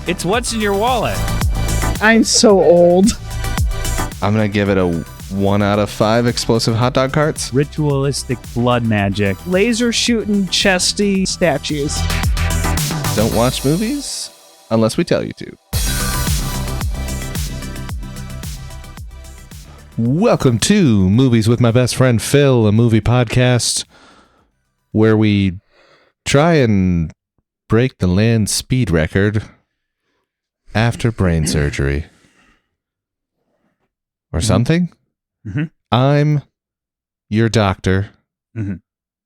It's what's in your wallet. I'm so old. I'm going to give it a 1 out of 5 explosive hot dog carts. Ritualistic blood magic. Laser shooting chesty statues. Don't watch movies unless we tell you to. Welcome to Movies with My Best Friend Phil, a movie podcast where we try and break the land speed record after brain surgery. Or something. Mm-hmm. I'm your doctor, Mm-hmm.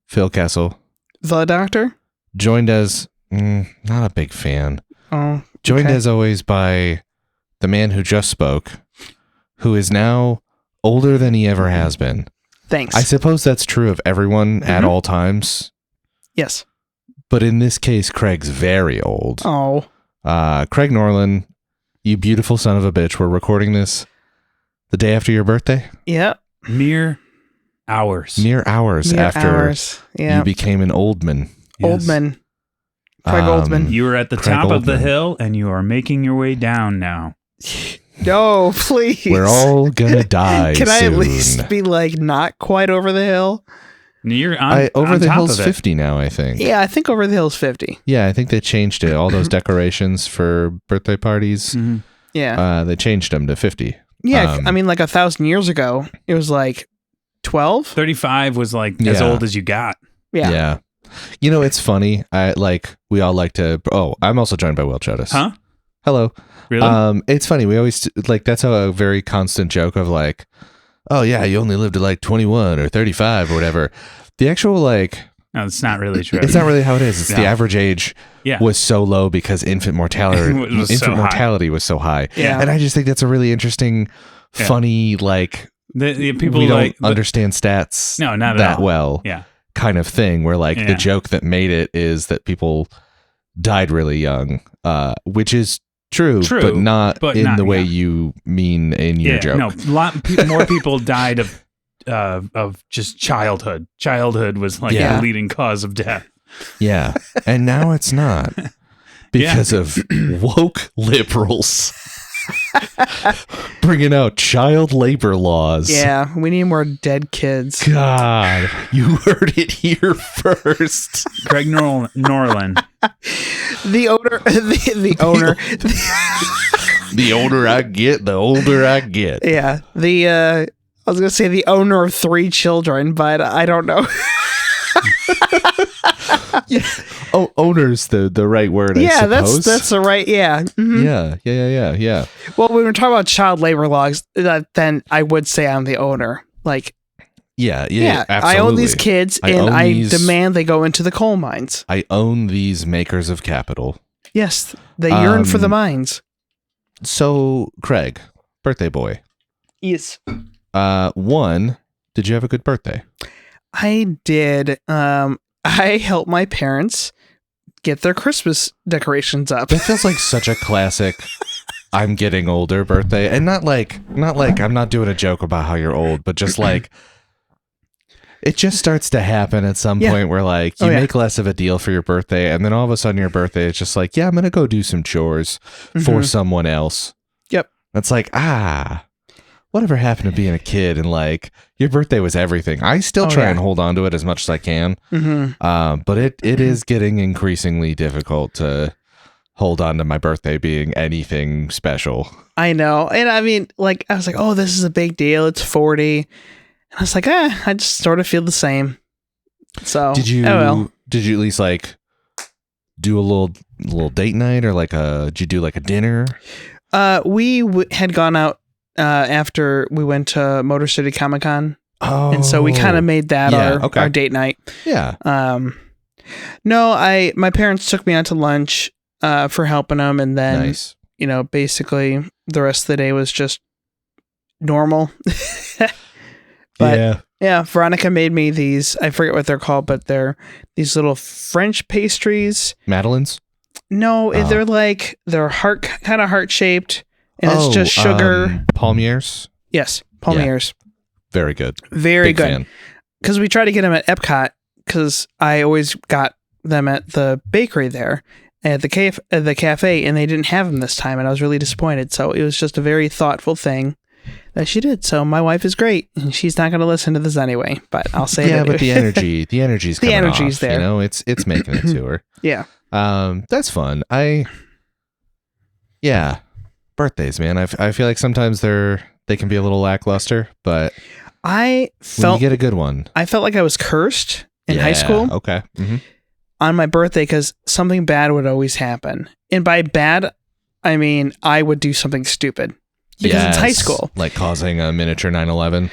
Phil Kessel. The doctor? Joined as, not a big fan. Oh, Joined okay. as always by the man who just spoke, who is now older than he ever has been. Thanks. I suppose that's true of everyone at all times. Yes. But in this case, Craig's very old. Oh. Craig Norland, you beautiful son of a bitch. We're recording this the day after your birthday? Yeah. Mere hours. Mere hours after Yeah. you became an old man. Yes. Oldman. Craig Oldman. You were at the Craig top of the Oldman. hill, and you are making your way down now. No, please. We're all gonna die Can I soon. at least be like not quite over the hill? You're on, Over on the top hill's of it. 50 now, I think. Yeah, I think over the hill's 50. Yeah, I think they changed it. All those decorations for birthday parties, Mhm. Yeah. they changed them to 50. Yeah, I mean, like 1,000 years ago, it was like 12. 35 was like as Yeah. old as you got. Yeah. You know, it's funny. We all like to. Oh, I'm also joined by Will Chodas. Huh? Hello. Really? It's funny. We always that's a very constant joke of like, oh yeah, you only lived to like 21 or 35 or whatever. The actual no, it's not really true. it's not really how it is. It's No. the average age Yeah. was so low because infant mortality Was so high. mortality was so high. Yeah. And I just think that's a really interesting, Yeah. funny, like The people we like don't understand stats No, not at that all. well. Yeah. Kind of thing where like Yeah. the joke that made it is that people died really young, which is true, True, but not but in not- the way yeah. you mean in your joke. No, more people died of just childhood. Childhood was like Yeah. the leading cause of death. Yeah. And now it's not because of woke liberals bringing out child labor laws. Yeah, we need more dead kids. God, you heard it here first. Craig Norland. The owner, the owner, The older I get, the older I get. yeah, I was gonna say the owner of 3 children, but I don't know. Oh, owner's the right word, I Yeah, suppose. that's the right. Yeah. Mhm. Yeah. Well, when we're talking about child labor laws, then I would say I'm the owner. Like, Yeah, I absolutely. own these kids, I and own I these- demand they go into the coal mines. I own these makers of capital. Yes, they yearn for the Um, mines. So, Craig, birthday boy. Yes, One, did you have a good birthday? I did. I helped my parents get their Christmas decorations up. That feels like such a classic I'm getting older birthday. And not like I'm not doing a joke about how you're old, but just like it just starts to happen at some Yeah. point where like you make less of a deal for your birthday, and then all of a sudden your birthday is just like, yeah, I'm gonna go do some chores for someone else. Yep. That's like, whatever happened to being a kid and like your birthday was everything. I still try and hold on to it as much as I can. But it is getting increasingly difficult to hold on to my birthday being anything special. I know. And I mean, like, I was like, oh, this is a big deal. It's 40. And I was like, I just sort of feel the same. So, Did you oh at least like do a little date night or like did you do like a dinner? well. We had gone out after we went to Motor City Comic Con. Oh. And so we kind of made that Yeah, okay. our date night. Yeah. No, my parents took me out to lunch for helping them. And then, Nice. basically the rest of the day was just normal. But yeah, Veronica made me these, I forget what they're called, but they're these little French pastries. Madeline's? No, they're kind of heart shaped, and it's just sugar. Palmiers? Yes, Palmiers. Very good. Very Big good. fan. Because we tried to get them at Epcot because I always got them at the bakery there, at the cafe, and they didn't have them this time, and I was really disappointed. So it was just a very thoughtful thing that she did. So my wife is great, and she's not going to listen to this anyway, but I'll say yeah, it but the energy's coming off, there. You know, it's making it to her. Yeah. That's fun. Birthdays, man. I feel like sometimes they can be a little lackluster, but when you get a good one. I felt like I was cursed in high school. Okay. Mm-hmm. On my birthday, because something bad would always happen. And by bad, I mean I would do something stupid. Because it's high school. Like causing a miniature 9/11.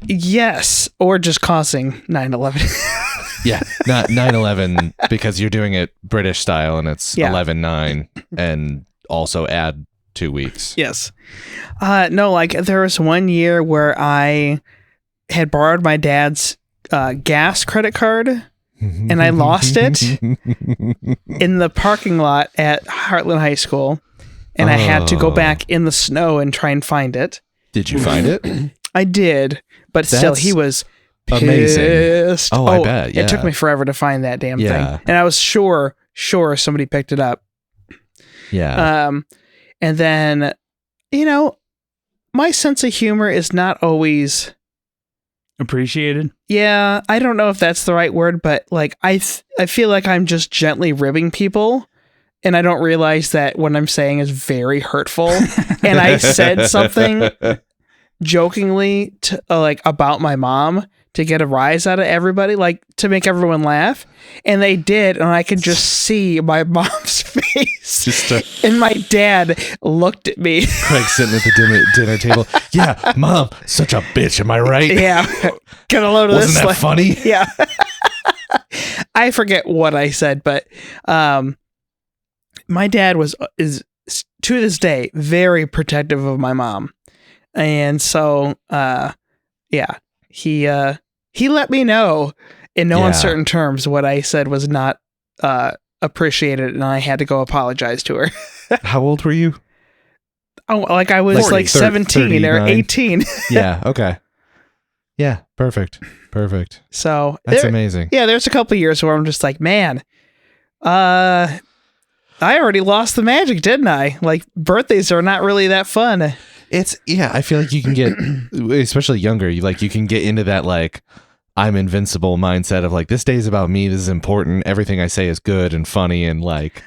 Yes. Or just causing 9/11. Yeah. Not 9/11 because you're doing it British style and it's 11/9 and also add 2 weeks. Yes. No, like there was one year where I had borrowed my dad's gas credit card and I lost it in the parking lot at Heartland High School. And I had to go back in the snow and try and find it. Did you find it? I did, but still, he was pissed. Amazing. Oh, I bet. Yeah. It took me forever to find that damn thing, Yeah. and I was sure somebody picked it up. Yeah. And then, my sense of humor is not always appreciated. Yeah, I don't know if that's the right word, but like I feel like I'm just gently ribbing people. And I don't realize that what I'm saying is very hurtful. And I said something jokingly to, like about my mom to get a rise out of everybody, like to make everyone laugh. And they did. And I could just see my mom's face. And my dad looked at me. Craig sitting at the dinner table. Yeah, Mom, such a bitch. Am I right? Yeah. Get a load of this. Wasn't that funny? Yeah. I forget what I said, but my dad is to this day very protective of my mom, and so he let me know in no uncertain terms what I said was not appreciated, and I had to go apologize to her. How old were you? Oh, like I was 40, like 17 39. or 18. Yeah. Okay. Yeah. Perfect. So that's amazing. Yeah, there's a couple years where I'm just like, man, I already lost the magic, didn't I? Like, birthdays are not really that fun. I feel like you can get, especially younger, you can get into that, like, I'm invincible mindset of like, this day's about me. This is important. Everything I say is good and funny and like,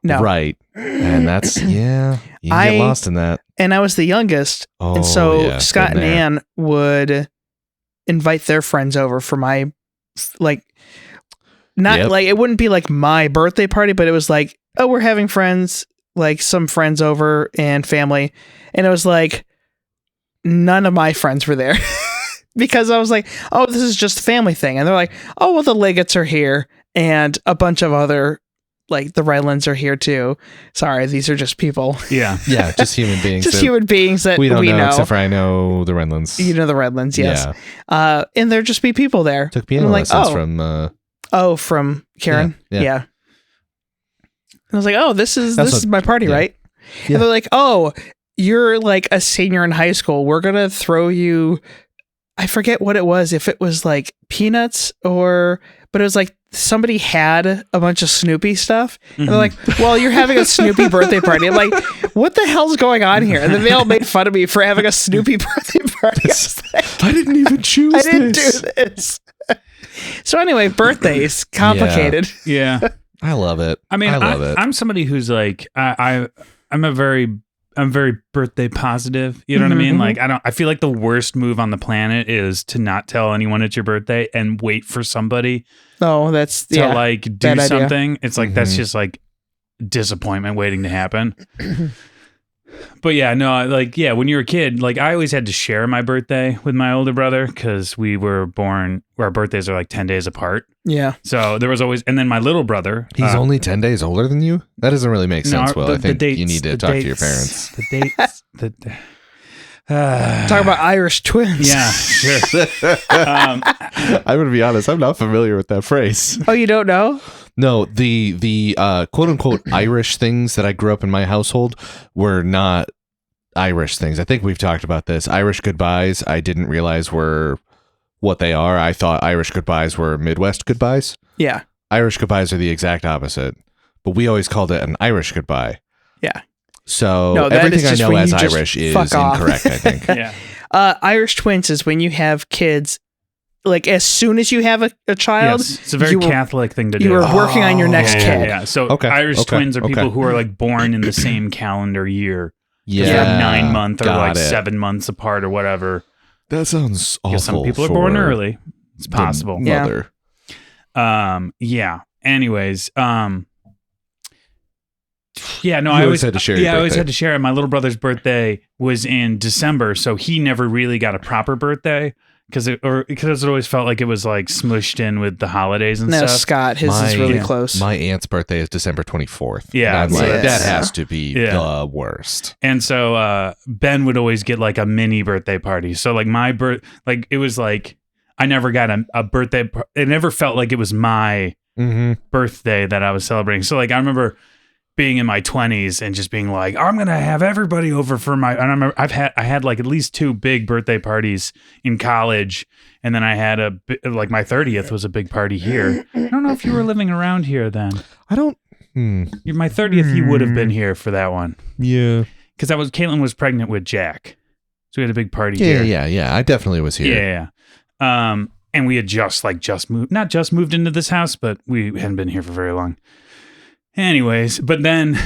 right. And that's, you get lost in that. And I was the youngest. And so Scott and Ann would invite their friends over for my, like, like, it wouldn't be like my birthday party, but it was like, oh, we're having friends, like some friends over and family. And it was like, none of my friends were there because I was like, oh, this is just a family thing. And they're like, oh, well, the Liggetts are here. And a bunch of other, like the Redlands are here too. Sorry, these are just people. Yeah. Yeah. Just human beings. Just human beings that we don't know. Except for I know the Redlands. You know the Redlands, yes. Yeah. And there'd just be people there. Took piano lessons from... from Karen? Yeah. I was like, oh, this is my party, right? Yeah. And they're like, oh, you're like a senior in high school. We're going to throw you, I forget what it was, if it was like peanuts but it was like somebody had a bunch of Snoopy stuff. And they're like, well, you're having a Snoopy birthday party. I'm like, what the hell's going on here? And then they all made fun of me for having a Snoopy birthday party. I didn't even choose this. I didn't do this. So anyway, birthdays, complicated. Yeah. I love it. I mean, I'm somebody who's like, I'm very birthday positive. You know what I mean? Like, I feel like the worst move on the planet is to not tell anyone it's your birthday and wait for somebody. Oh, that's to like do something. It's like, that's just like disappointment waiting to happen. But yeah, no, like, yeah, when you're a kid, like I always had to share my birthday with my older brother because we were born, our birthdays are like 10 days apart. Yeah. So there was always, and then my little brother. He's only 10 days older than you? That doesn't really make sense, Will. I think you need to talk to your parents. The dates. Talk about Irish twins. Yeah, sure. I'm going to be honest, I'm not familiar with that phrase. Oh, you don't know? No, the quote unquote Irish things that I grew up in my household were not Irish things. I think we've talked about this. Irish goodbyes, I didn't realize were what they are. I thought Irish goodbyes were Midwest goodbyes. Yeah. Irish goodbyes are the exact opposite, but we always called it an Irish goodbye. Yeah. So no, everything I know as Irish is incorrect, I think. Yeah. Irish twins is when you have kids, like as soon as you have a child. Yes, it's a very Catholic thing to do. You are working on your next kid. Yeah. So Irish twins are people who are like born in the same calendar year. Yeah. They're 9 months or like 7 months apart or whatever. That sounds awful. Some people are born early. It's possible. Mother. Yeah. Anyways, yeah, no, I always had to share. Yeah, I always had to share it. My little brother's birthday was in December, so he never really got a proper birthday because it always felt like it was like smushed in with the holidays and stuff. Scott, his is really close. My aunt's birthday is December 24th. Yeah, and I'm like, that has to be the worst. And so Ben would always get like a mini birthday party. So like it was like I never got a birthday. It never felt like it was my birthday that I was celebrating. So like I remember being in my 20s and just being like, I'm gonna have everybody over for my. And I remember I had like at least 2 big birthday parties in college, and then I had like my 30th was a big party here. I don't know if you were living around here then. I don't. My 30th, you would have been here for that one. Yeah, because Caitlin was pregnant with Jack, so we had a big party here. Yeah. I definitely was here. Yeah. And we had just moved, not just moved into this house, but we hadn't been here for very long. Anyways, but then,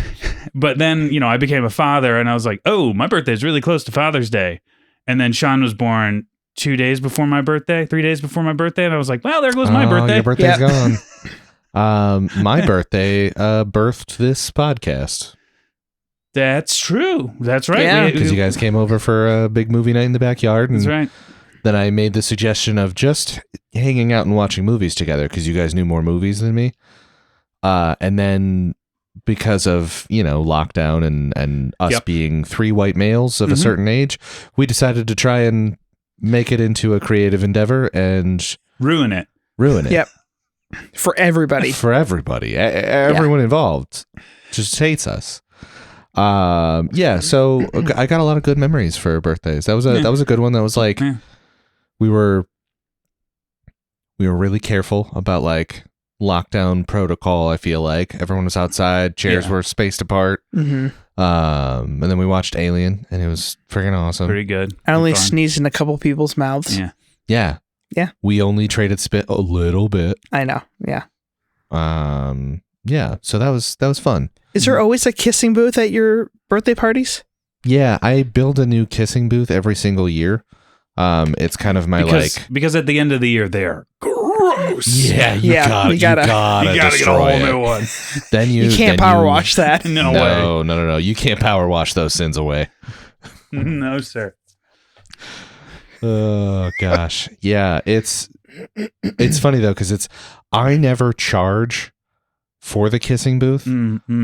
I became a father and I was like, oh, my birthday is really close to Father's Day. And then Sean was born 2 days before my birthday, 3 days before my birthday. And I was like, well, there goes my birthday. Your birthday's gone. My birthday birthed this podcast. That's true. That's right. Yeah. Because you guys came over for a big movie night in the backyard. And that's right. Then I made the suggestion of just hanging out and watching movies together because you guys knew more movies than me. And then because of, lockdown and us being 3 white males of a certain age, we decided to try and make it into a creative endeavor and ruin it. Yep. For everybody. Everyone involved just hates us. So I got a lot of good memories for birthdays. That was a good one. That was like we were really careful about like lockdown protocol. I feel like everyone was outside, chairs were spaced apart. And then we watched Alien, and it was freaking awesome. Pretty good. I only sneezed in a couple people's mouths. Yeah. We only traded spit a little bit. I know. Yeah. So that was fun. Is there always a kissing booth at your birthday parties? Yeah, I build a new kissing booth every single year. It's kind of my because at the end of the year they're gross. Yeah, you gotta get a whole new one. Then you can't power wash that. No way. No. You can't power wash those sins away. No, sir. Oh gosh, yeah. It's funny though because I never charge for the kissing booth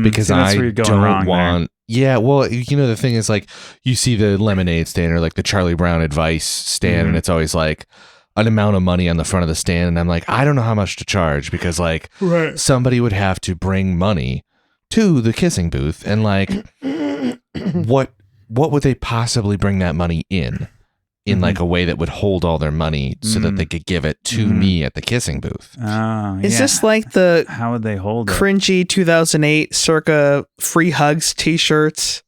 because I don't want. There. Yeah, well, the thing is like you see the lemonade stand or like the Charlie Brown advice stand, and it's always like an amount of money on the front of the stand, and I'm like, I don't know how much to charge because like somebody would have to bring money to the kissing booth, and like what would they possibly bring that money in like a way that would hold all their money so that they could give it to me at the kissing booth. Is this like the how would they hold cringy 2008 circa free hugs t-shirts?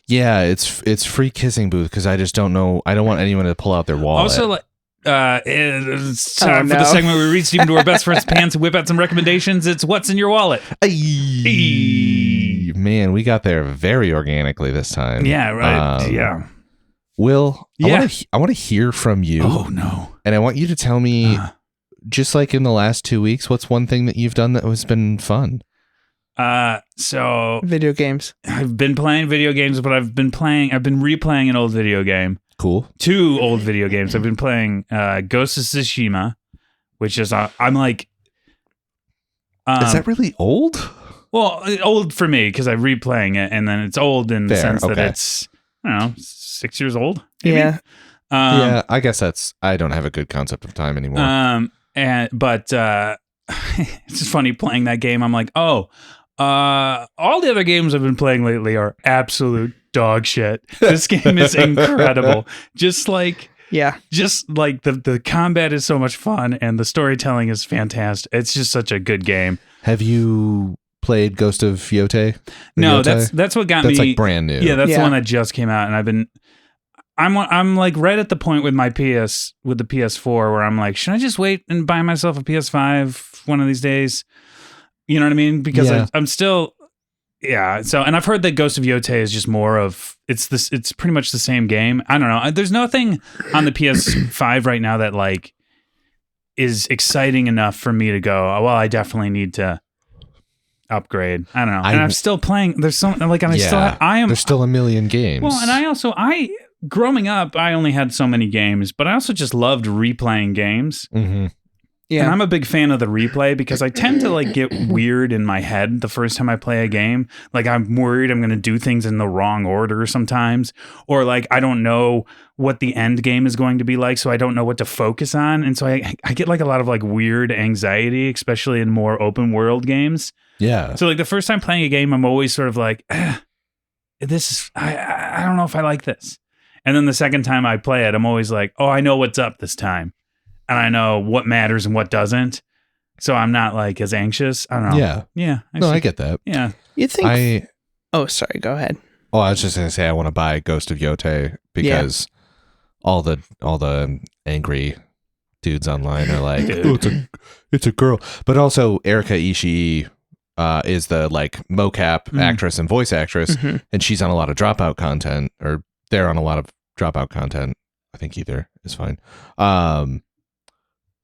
Yeah, it's free kissing booth because I just don't know. I don't want anyone to pull out their wallet. Also, like, it's time for the segment where we reach into our best friend's pants and whip out some recommendations. It's what's in your wallet. Man, we got there very organically this time. Yeah, right. Yeah. Will, I want to hear from you. Oh, no. And I want you to tell me, just like in the last 2 weeks, what's one thing that you've done that has been fun? So video games. I've been playing video games, but I've been replaying an old video game. Cool. 2 old video games. I've been playing Ghost of Tsushima, which is, I'm like... is that really old? Well, old for me, because I'm replaying it, and then it's old in the sense that it's, I don't know, 6 years old. Maybe? Yeah. Yeah, I guess I don't have a good concept of time anymore. But it's just funny playing that game. I'm like, all the other games I've been playing lately are absolute dog shit. This game is incredible. Just like Yeah. Just like the combat is so much fun and the storytelling is fantastic. It's just such a good game. Have you played Ghost of Yotei? No, that's what got me. That's like brand new. Yeah, that's the one that just came out, and I'm like right at the point with the PS4 where I'm like, should I just wait and buy myself a PS5 one of these days? You know what I mean? Because I'm still, So, and I've heard that Ghost of Yotei is just more of it's pretty much the same game. I don't know. There's nothing on the PS5 right now that like is exciting enough for me to go, oh, well, I definitely need to upgrade. I don't know. And I'm still playing. There's some like, and there's still a million games. Well, and growing up, I only had so many games, but I also just loved replaying games. Mm-hmm. Yeah. And I'm a big fan of the replay because I tend to like get weird in my head the first time I play a game. Like I'm worried I'm going to do things in the wrong order sometimes, or like I don't know what the end game is going to be like, so I don't know what to focus on. And so I get like a lot of like weird anxiety, especially in more open world games. Yeah. So like the first time playing a game, I'm always sort of like, I don't know if I like this. And then the second time I play it, I'm always like, oh, I know what's up this time. And I know what matters and what doesn't. So I'm not like as anxious. I don't know. Yeah. Yeah. I get that. Yeah. You think... Oh, sorry. Go ahead. Oh, I was just going to say I want to buy Ghost of Yotei because all the angry dudes online are like, oh, it's a girl. But also Erika Ishii is the like mocap actress and voice actress, and she's on a lot of Dropout content, or they're on a lot of Dropout content. I think either is fine.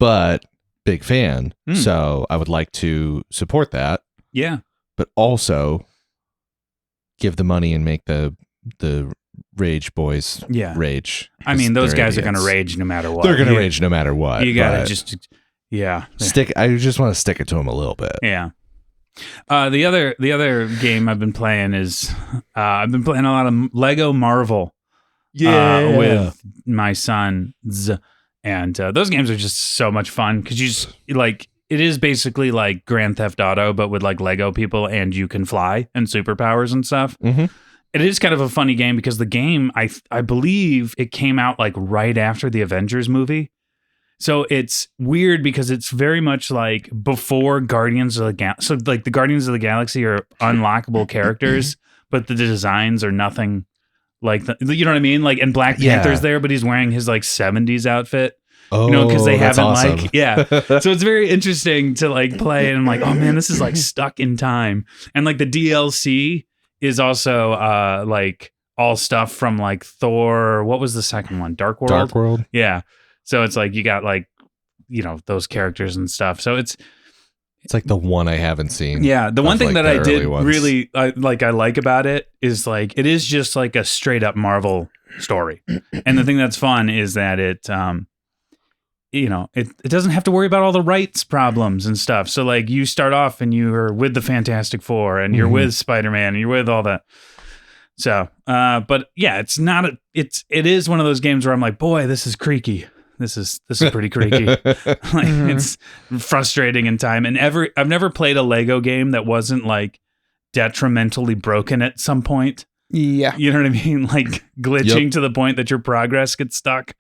But big fan, so I would like to support that. Yeah, but also give the money and make the Rage Boys rage. I mean, those guys are going to rage no matter what. They're going to rage no matter what. You got to stick. I just want to stick it to them a little bit. Yeah. The other game I've been playing is I've been playing a lot of Lego Marvel. With my sons. And those games are just so much fun because you just like it is basically like Grand Theft Auto, but with like Lego people, and you can fly and superpowers and stuff. Mm-hmm. It is kind of a funny game because the game I believe it came out like right after the Avengers movie, so it's weird because it's very much like before Guardians of the Galaxy. So like the Guardians of the Galaxy are unlockable characters, but the designs are nothing. Like, you know what I mean? Like, and Black Panther's there, but he's wearing his like 70s outfit. Oh, because they haven't awesome. So it's very interesting to like play, and I'm like, oh man, this is like stuck in time. And like the DLC is also like all stuff from like Thor. What was the second one? Dark World. Dark World. Yeah. So it's like you got like, those characters and stuff. So it's like the one I haven't seen. Yeah, the one thing that I did really I like about it is like it is just like a straight up Marvel story, and the thing that's fun is that it doesn't have to worry about all the rights problems and stuff. So like you start off and you're with the Fantastic Four, and you're with Spider-Man, and you're with all that. So, but yeah, it is one of those games where I'm like, boy, this is creaky. This is pretty creaky. It's frustrating in time. And I've never played a Lego game that wasn't like detrimentally broken at some point. Yeah. You know what I mean? Like glitching to the point that your progress gets stuck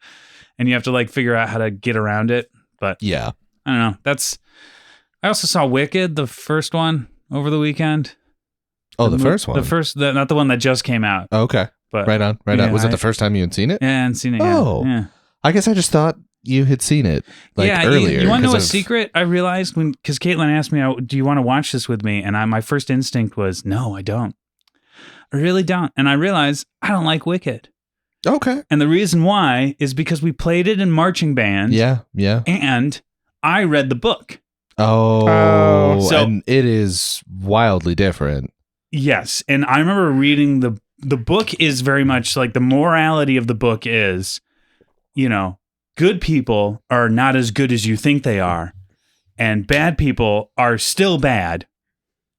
and you have to like figure out how to get around it. But yeah, I don't know. I also saw Wicked, the first one, over the weekend. Oh, the first one? Not the one that just came out. Oh, okay. But right on. Was it the first time you had seen it? Yeah, I hadn't seen it yet. Oh. Yeah. I guess I just thought you had seen it earlier. You want to know a secret? I realized because Caitlin asked me, do you want to watch this with me? And my first instinct was, no, I don't. I really don't. And I realized I don't like Wicked. Okay. And the reason why is because we played it in marching band. Yeah, yeah. And I read the book. Oh, so, and it is wildly different. Yes. And I remember reading the book is very much like the morality of the book is, good people are not as good as you think they are, and bad people are still bad,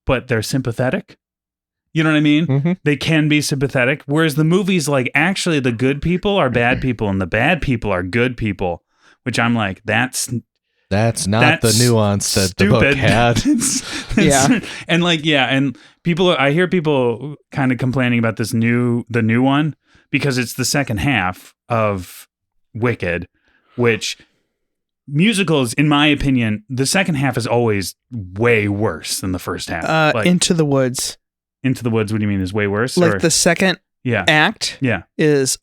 but they're sympathetic. You know what I mean? Mm-hmm. They can be sympathetic. Whereas the movie's like, actually, the good people are bad people and the bad people are good people, which I'm like, that's not the nuance that stupid. The book had. Yeah. And and I hear people kind of complaining about the new one because it's the second half of Wicked, which musicals, in my opinion, the second half is always way worse than the first half. Into the Woods. Into the Woods, what do you mean is way worse? Like the second act is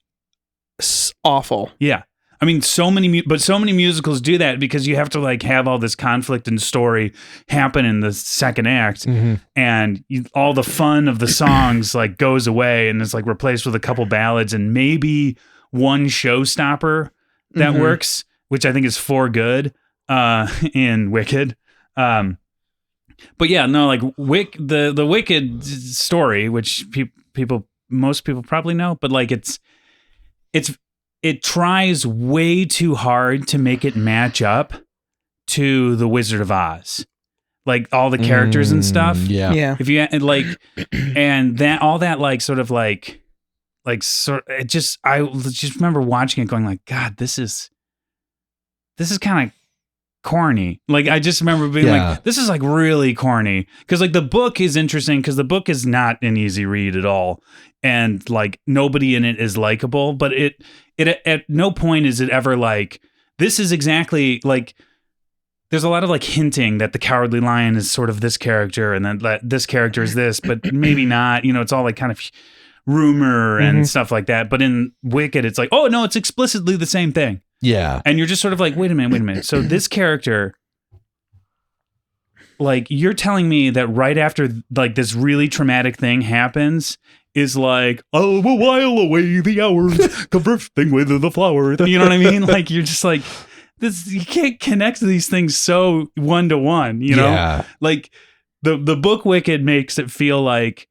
awful. Yeah. I mean, so many musicals do that because you have to like have all this conflict and story happen in the second act, and all the fun of the songs like goes away and it's like replaced with a couple ballads and maybe one showstopper that works, which I think is for good in Wicked. But yeah, no, like the Wicked story, which most people probably know, but like it tries way too hard to make it match up to the Wizard of Oz, like all the characters and stuff. Yeah. If you like, and that all that like sort of like sort, it just I just remember watching it going like, God, this is kind of corny. Like I just remember being like, this is like really corny, because like the book is interesting because the book is not an easy read at all, and like nobody in it is likable, but it at no point is it ever like, this is exactly like, there's a lot of like hinting that the Cowardly Lion is sort of this character and then that this character is this, but maybe not, it's all like kind of rumor and stuff like that. But in Wicked, it's like, oh no, it's explicitly the same thing. Yeah. And you're just sort of like, wait a minute. So this character, like, you're telling me that right after like this really traumatic thing happens is like, oh, we'll while away the hours, conversing with the flower. You know what I mean? Like, you're just like, this, you can't connect these things so one-to-one, you know? Yeah. Like the book Wicked makes it feel like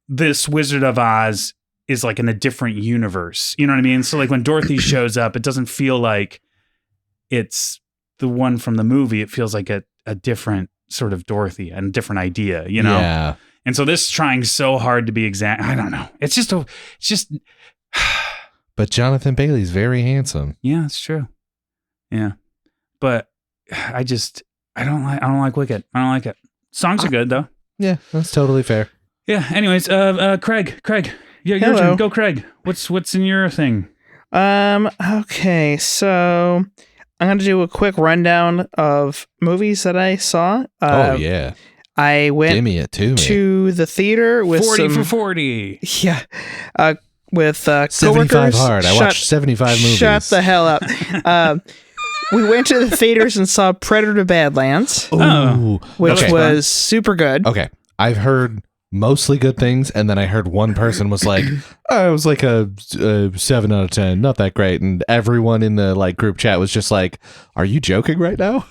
this Wizard of Oz is like in a different universe. You know what I mean? So like when Dorothy shows up, it doesn't feel like it's the one from the movie. It feels like a different sort of Dorothy and a different idea, you know? Yeah. And so this trying so hard to be exact, I don't know. It's just But Jonathan Bailey's very handsome. Yeah, it's true. Yeah. But I don't like Wicked. I don't like it. Songs are good though. Yeah, that's totally fair. Yeah. Anyways, Craig, your turn. Go, Craig. What's in your thing? Okay, so I'm gonna do a quick rundown of movies that I saw. Oh yeah. I went to the theater with 40 for 40. Yeah. With 75 hard. I watched 75 movies. Shut the hell up. We went to the theaters and saw Predator Badlands, which was super good. Okay. I've heard mostly good things, and then I heard one person was like, oh, it was like a 7 out of 10, not that great, and everyone in the like group chat was just like, are you joking right now?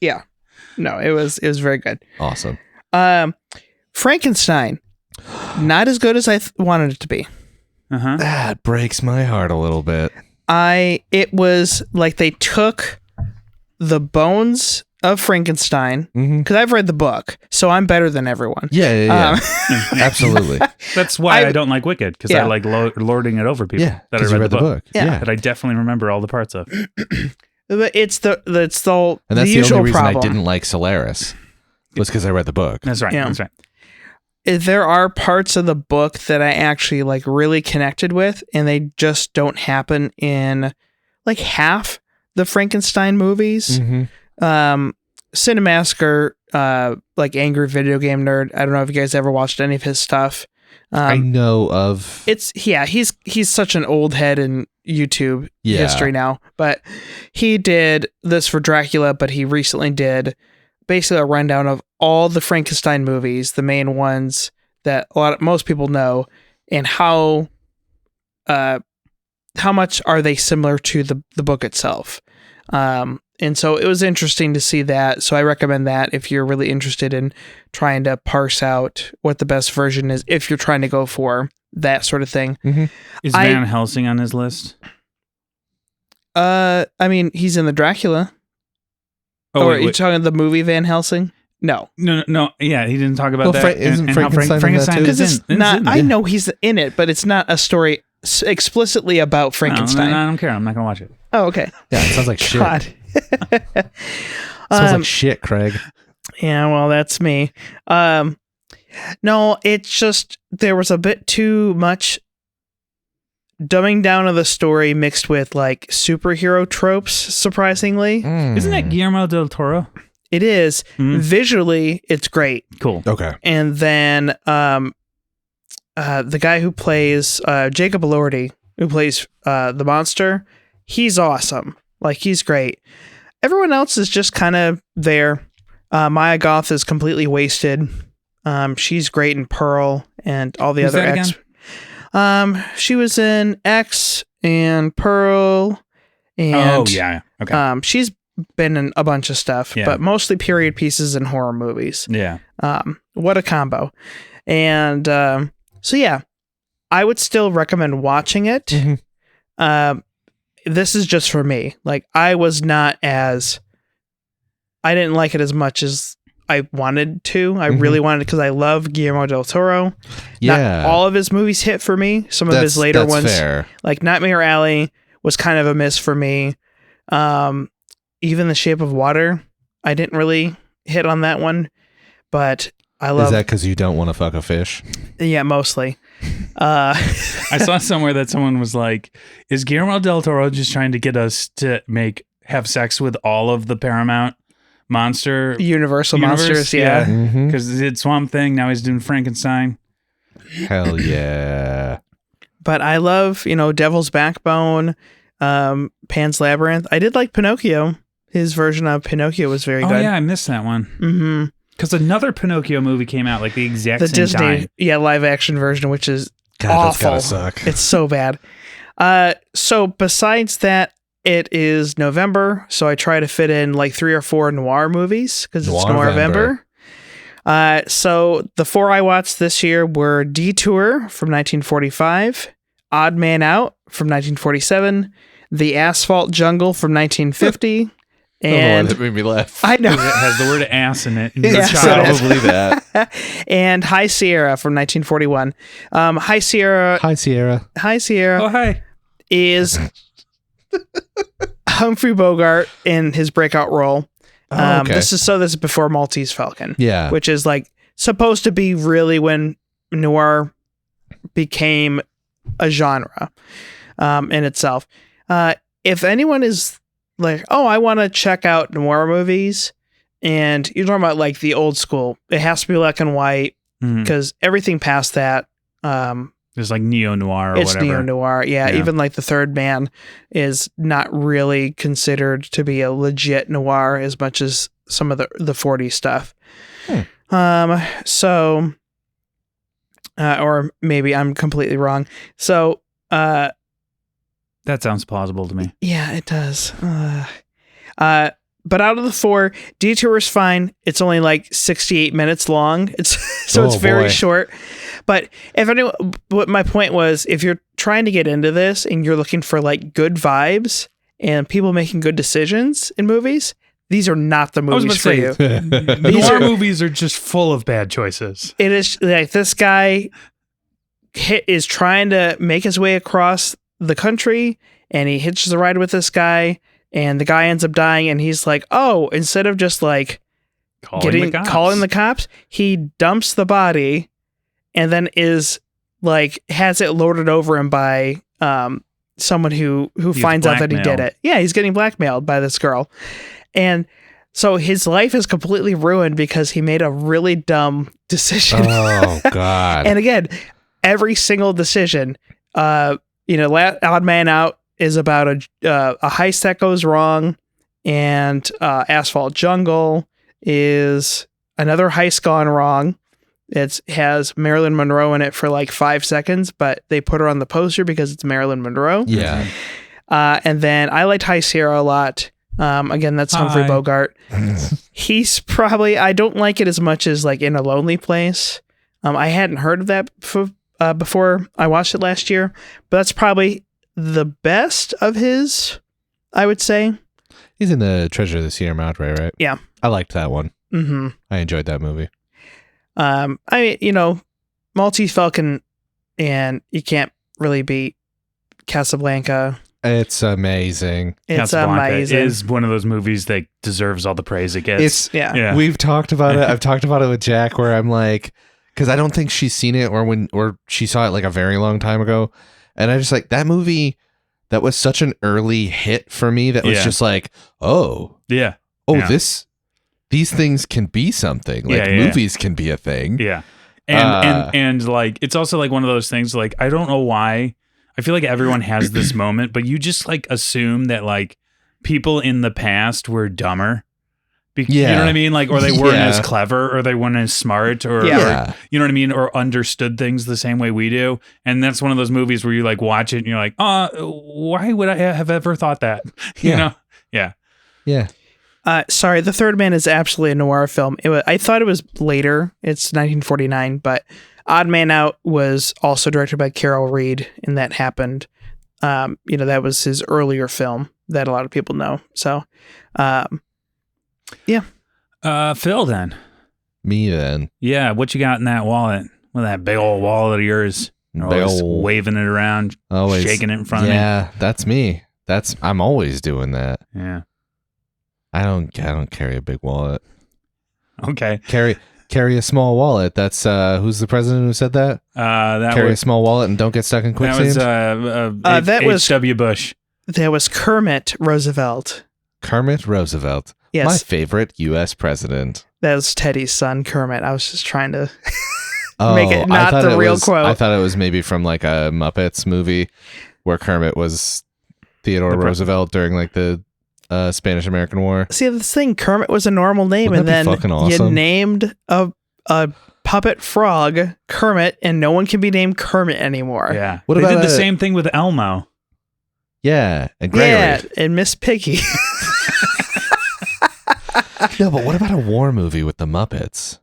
Yeah. No, it was very good. Awesome. Frankenstein, not as good as I wanted it to be. That breaks my heart a little bit. It was like they took the bones of Frankenstein, because I've read the book, so I'm better than everyone. Yeah. Absolutely. That's why I don't like Wicked, because I like lording it over people that I read the book. Yeah. That I definitely remember all the parts of. But it's the and that's the the only reason problem. I didn't like Solaris was because I read the book. That's right. Yeah. That's right. There are parts of the book that I actually like really connected with, and they just don't happen in like half the Frankenstein movies. Cinemassacre, like Angry Video Game Nerd. I don't know if you guys ever watched any of his stuff. I know of. He's such an old head in YouTube history now, but he did this for Dracula, but he recently did basically a rundown of all the Frankenstein movies, the main ones that most people know, and how much are they similar to the book itself. And so it was interesting to see that. So I recommend that if you're really interested in trying to parse out what the best version is, if you're trying to go for that sort of thing. Is Van Helsing on his list? I mean, he's in the Dracula. Oh, are you talking the movie Van Helsing? No. Yeah, he didn't talk about that. Isn't Frankenstein because it's not. I know he's in it, but it's not a story explicitly about Frankenstein. No, I don't care. I'm not gonna watch it. Oh, okay. Yeah, it sounds like shit. God. Sounds like shit, Craig. Yeah, well, that's me. No, it's just there was a bit too much dumbing down of the story mixed with like superhero tropes, surprisingly. Isn't that Guillermo del Toro? It is. Visually, it's great. Cool. Okay. And then the guy who plays Jacob Elordi, who plays the monster, he's awesome. Like, he's great. Everyone else is just kind of there. Maya Goth is completely wasted. She's great in Pearl and all the other X. She was in X and Pearl, and okay. She's been in a bunch of stuff, but mostly period pieces and horror movies. Yeah. What a combo. And so yeah, I would still recommend watching it. This is just for me. Like, I didn't like it as much as I wanted to. I really wanted, because I love Guillermo del Toro. Yeah. Not all of his movies hit for me. Some of his later ones, fair. Like Nightmare Alley, was kind of a miss for me. Even The Shape of Water, I didn't really hit on that one. But I love... Is that because you don't want to fuck a fish? Yeah, mostly. I saw somewhere that someone was like, is Guillermo del Toro just trying to get us to have sex with all of the Paramount Universal monsters? Yeah. Because he did Swamp Thing, now he's doing Frankenstein. Hell yeah. But I love, Devil's Backbone, Pan's Labyrinth. I did like Pinocchio. His version of Pinocchio was very good. Oh yeah, I missed that one. Because another Pinocchio movie came out like the exact same Disney, time. Yeah, live action version, which is God, awful. That's gotta suck. It's so bad. So besides that, it is November, so I try to fit in like 3 or 4 noir movies because it's Noirvember. So the 4 I watched this year were Detour from 1945, Odd Man Out from 1947, The Asphalt Jungle from 1950. And that made me laugh. I know. It has the word ass in it. Probably that. And High Sierra from 1941. High Sierra. Oh, hi. Is Humphrey Bogart in his breakout role. Okay. This is before Maltese Falcon. Yeah. Which is like supposed to be really when noir became a genre in itself. If anyone is like, oh, I want to check out noir movies, and you're talking about like the old school, it has to be black and white, because everything past that, it's like neo-noir or it's whatever. Neo-noir, yeah. Even like The Third Man is not really considered to be a legit noir as much as some of the 40s stuff. Or maybe I'm completely wrong. So, that sounds plausible to me. Yeah, it does. But out of the 4, Detour is fine. It's only like 68 minutes long. It's very short. But what my point was, if you're trying to get into this and you're looking for like good vibes and people making good decisions in movies, these are not the movies for you. Noir movies are just full of bad choices. It is like this guy is trying to make his way across the country, and he hitches a ride with this guy, and the guy ends up dying, and he's like, oh, instead of just like calling the cops, he dumps the body and then has it loaded over him by someone who finds out that he did it. Yeah, he's getting blackmailed by this girl. And so his life is completely ruined because he made a really dumb decision. Oh God. And again, every single decision, Odd Man Out is about a heist that goes wrong, and Asphalt Jungle is another heist gone wrong. It has Marilyn Monroe in it for like 5 seconds, but they put her on the poster because it's Marilyn Monroe. Yeah. And then I liked High Sierra a lot. Again, that's Humphrey Bogart. He's probably, I don't like it as much as like In a Lonely Place. I hadn't heard of that before I watched it last year, but that's probably the best of his, I would say. He's in the Treasure of the Sierra Madre, right? Yeah. I liked that one. Mm-hmm. I enjoyed that movie. Maltese Falcon, and you can't really beat Casablanca. It's amazing. It's Casablanca amazing. is one of those movies that deserves all the praise it gets. We've talked about it. I've talked about it with Jack, where I'm like, because I don't think she's seen it, or she saw it like a very long time ago. And I just like that movie. That was such an early hit for me. That was just like, these things can be something. Like movies can be a thing. Yeah. And like, it's also like one of those things, like, I don't know why. I feel like everyone has this moment, but you just like assume that like people in the past were dumber. You know what I mean? Like, or they weren't as clever, or they weren't as smart, or you know what I mean? Or understood things the same way we do. And that's one of those movies where you like watch it and you're like, why would I have ever thought that? You know? Yeah. Yeah. Sorry, The Third Man is absolutely a noir film. I thought it was later. It's 1949, but Odd Man Out was also directed by Carol Reed, and that happened. That was his earlier film that a lot of people know. So, yeah. Phil, then. Me, then. Yeah, what you got in that wallet? Well, that big old wallet of yours. Always waving it around, shaking it in front of me. Yeah, that's me. I'm always doing that. Yeah. I don't carry a big wallet. Okay. Carry a small wallet. That's who's the president who said that? Carry a small wallet and don't get stuck in quicksand. That was H.W. Bush. That was Kermit Roosevelt. Kermit Roosevelt. Yes. My favorite U.S. president. That was Teddy's son, Kermit. I was just trying to make it not the real quote. I thought it was maybe from like a Muppets movie where Kermit was Theodore Roosevelt during like the Spanish-American War. See, this thing, Kermit was a normal name, and then you named a puppet frog Kermit, and no one can be named Kermit anymore. Yeah. They did the same thing with Elmo. Yeah, and Gregory. Yeah, and Miss Piggy. No, but what about a war movie with the Muppets?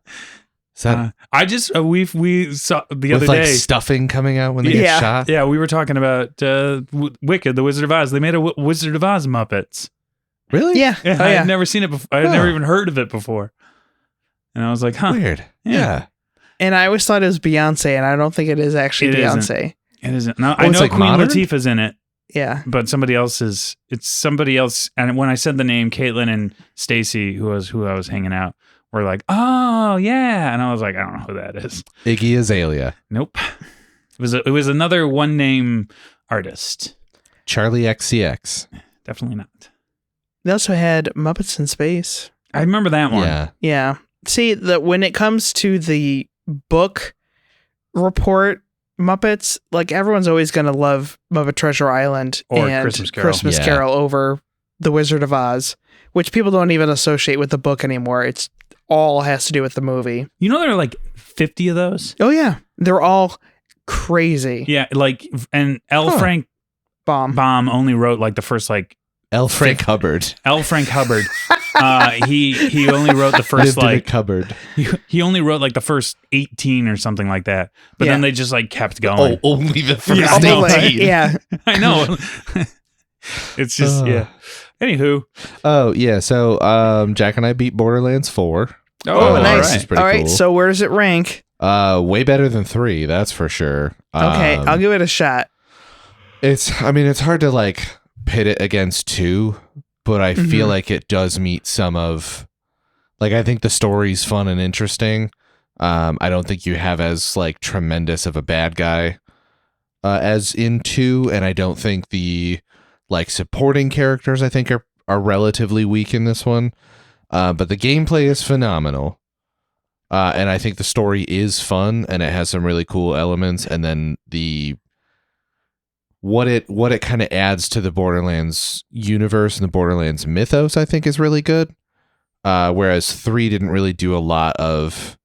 Is that we saw the other with, like, day stuffing coming out when they get shot? Yeah, we were talking about Wicked, the Wizard of Oz. They made a Wizard of Oz Muppets. Really? Yeah. I had never seen it before. I had never even heard of it before. And I was like, huh. Weird. Yeah. And I always thought it was Beyonce, and I don't think it is actually Beyonce. It isn't. No, I know like Queen Latifah's in it. Yeah. But it's somebody else. And when I said the name, Caitlin and Stacy, who I was hanging out, were like, oh, yeah. And I was like, I don't know who that is. Iggy Azalea. Nope. It was another one name artist. Charlie XCX. Definitely not. They also had Muppets in Space. I remember that one. Yeah. Yeah. See, when it comes to the book report Muppets, like everyone's always going to love Muppet Treasure Island and Christmas Carol over The Wizard of Oz, which people don't even associate with the book anymore. It's all has to do with the movie. You know, there are like 50 of those. Oh yeah. They're all crazy. Yeah. Like, and Frank Baum only wrote like the first like L. Frank Hubbard. L. Frank Hubbard. He only wrote the first lived in a cupboard. He only wrote like the first 18 or something like that. But then they just like kept going. Oh, only the first 18. Yeah. I know. It's just Anywho. Oh yeah. So Jack and I beat Borderlands 4. Oh, nice. All right. Cool. So where does it rank? Way better than 3. That's for sure. Okay, I'll give it a shot. It's hard to like pit it against 2, but I feel like it does meet some of, like, I think the story's fun and interesting. I don't think you have as like tremendous of a bad guy as in 2, and I don't think the like supporting characters I think are relatively weak in this one. But the gameplay is phenomenal. And I think the story is fun and it has some really cool elements, and then what it kind of adds to the Borderlands universe and the Borderlands mythos, I think, is really good. Whereas 3 didn't really do a lot of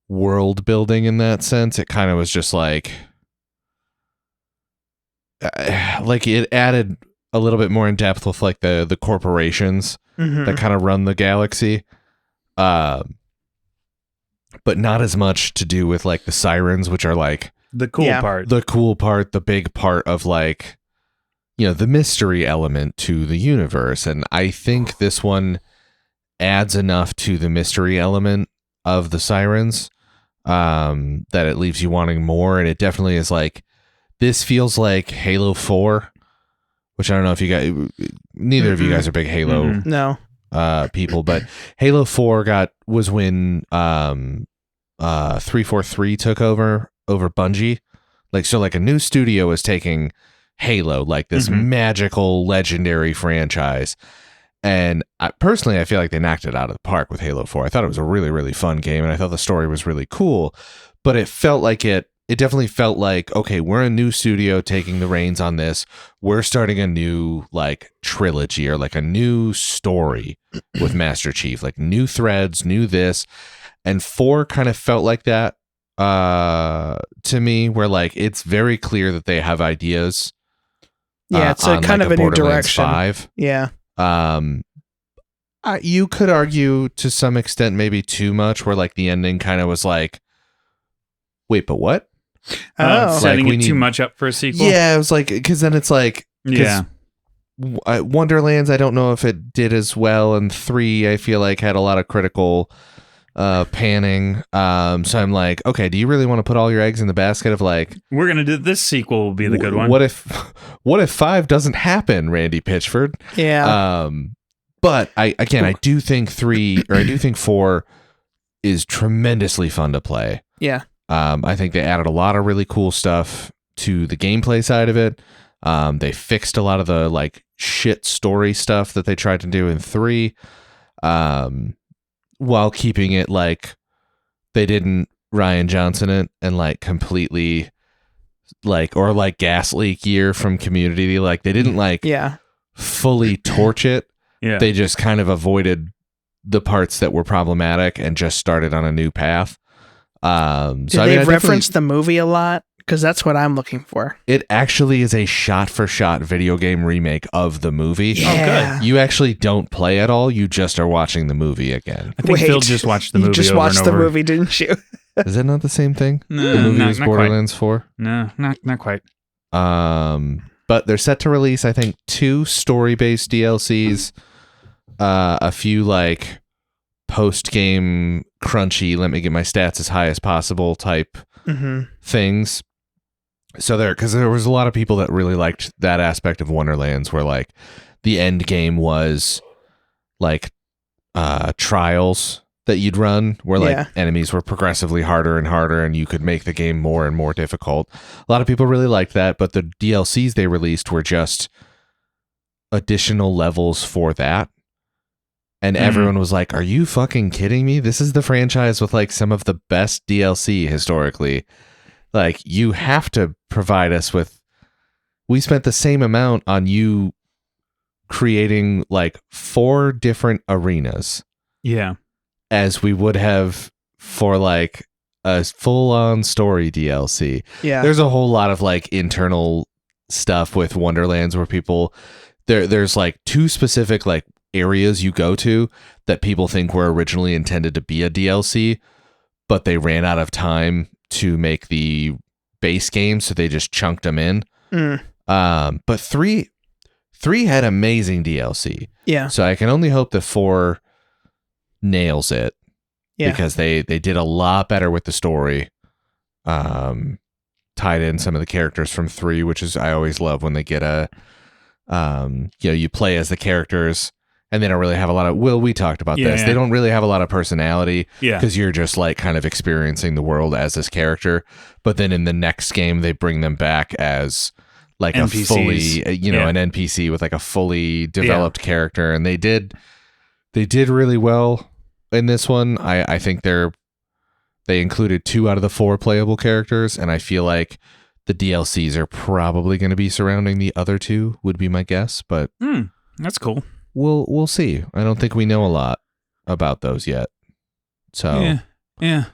world building in that sense. It kind of was just like it added a little bit more in depth with like the corporations that kind of run the galaxy. But not as much to do with like the sirens, which are like the cool part, the big part of like, you know, the mystery element to the universe. And I think this one adds enough to the mystery element of the sirens that it leaves you wanting more. And it definitely is like, this feels like Halo 4, which I don't know if you guys, neither of you guys are big Halo people, but Halo 4 was when 343 took over Bungie, Like, so like a new studio is taking Halo, like this magical, legendary franchise. And I feel like they knocked it out of the park with Halo 4. I thought it was a really, really fun game, and I thought the story was really cool. But it felt like it definitely felt like, okay, we're a new studio taking the reins on this. We're starting a new like trilogy or like a new story with Master Chief, like new threads, new this. And 4 kind of felt like that to me, where like it's very clear that they have ideas. Yeah, it's a kind of a new direction. 5. Yeah. You could argue to some extent maybe too much, where like the ending kind of was like, wait, but what? Setting it too much up for a sequel. Yeah, it was like, because then it's like, Wonderlands, I don't know if it did as well, and 3 I feel like had a lot of critical panning. So I'm like, okay, do you really want to put all your eggs in the basket of like, we're gonna do this sequel will be the good one? What if 5 doesn't happen, Randy Pitchford? Yeah. But I do think 4 is tremendously fun to play. Yeah. I think they added a lot of really cool stuff to the gameplay side of it. They fixed a lot of the like shit story stuff that they tried to do in 3, while keeping it like they didn't Rian Johnson it and like completely like, or like gas leak year from Community. Like they didn't like fully torch it. Yeah. They just kind of avoided the parts that were problematic and just started on a new path. Did they reference the movie a lot? Because that's what I'm looking for. It actually is a shot-for-shot video game remake of the movie. Yeah. Oh, good. You actually don't play at all. You just are watching the movie again. I think Phil just watched the movie. You just over watched and the over. movie, didn't you? Is that not the same thing? No, the movie was not Borderlands quite. 4? No, not quite. But they're set to release, I think, 2 story-based DLCs, a few like post-game crunchy, let me get my stats as high as possible type things. So because there was a lot of people that really liked that aspect of Wonderlands, where like the end game was like trials that you'd run, where like enemies were progressively harder and harder, and you could make the game more and more difficult. A lot of people really liked that, but the DLCs they released were just additional levels for that. And everyone was like, are you fucking kidding me? This is the franchise with like some of the best DLC historically. Like, you have to provide us with... We spent the same amount on you creating like 4 different arenas. Yeah. As we would have for like a full-on story DLC. Yeah. There's a whole lot of like internal stuff with Wonderlands where people... There's like 2 specific like areas you go to that people think were originally intended to be a DLC, but they ran out of time to make the base game, so they just chunked them in. But 3 had amazing DLC. Yeah. So I can only hope that 4 nails it. Yeah. Because they did a lot better with the story. Tied in some of the characters from 3, which is, I always love when they get a you play as the characters and they don't really have a lot of, we talked about this. Yeah. They don't really have a lot of personality because you're just like kind of experiencing the world as this character. But then in the next game, they bring them back as like NPCs. A fully, an NPC with like a fully developed character. And they did really well in this one. I think they included 2 out of the 4 playable characters. And I feel like the DLCs are probably going to be surrounding the other 2 would be my guess, but that's cool. We'll see. I don't think we know a lot about those yet. So yeah.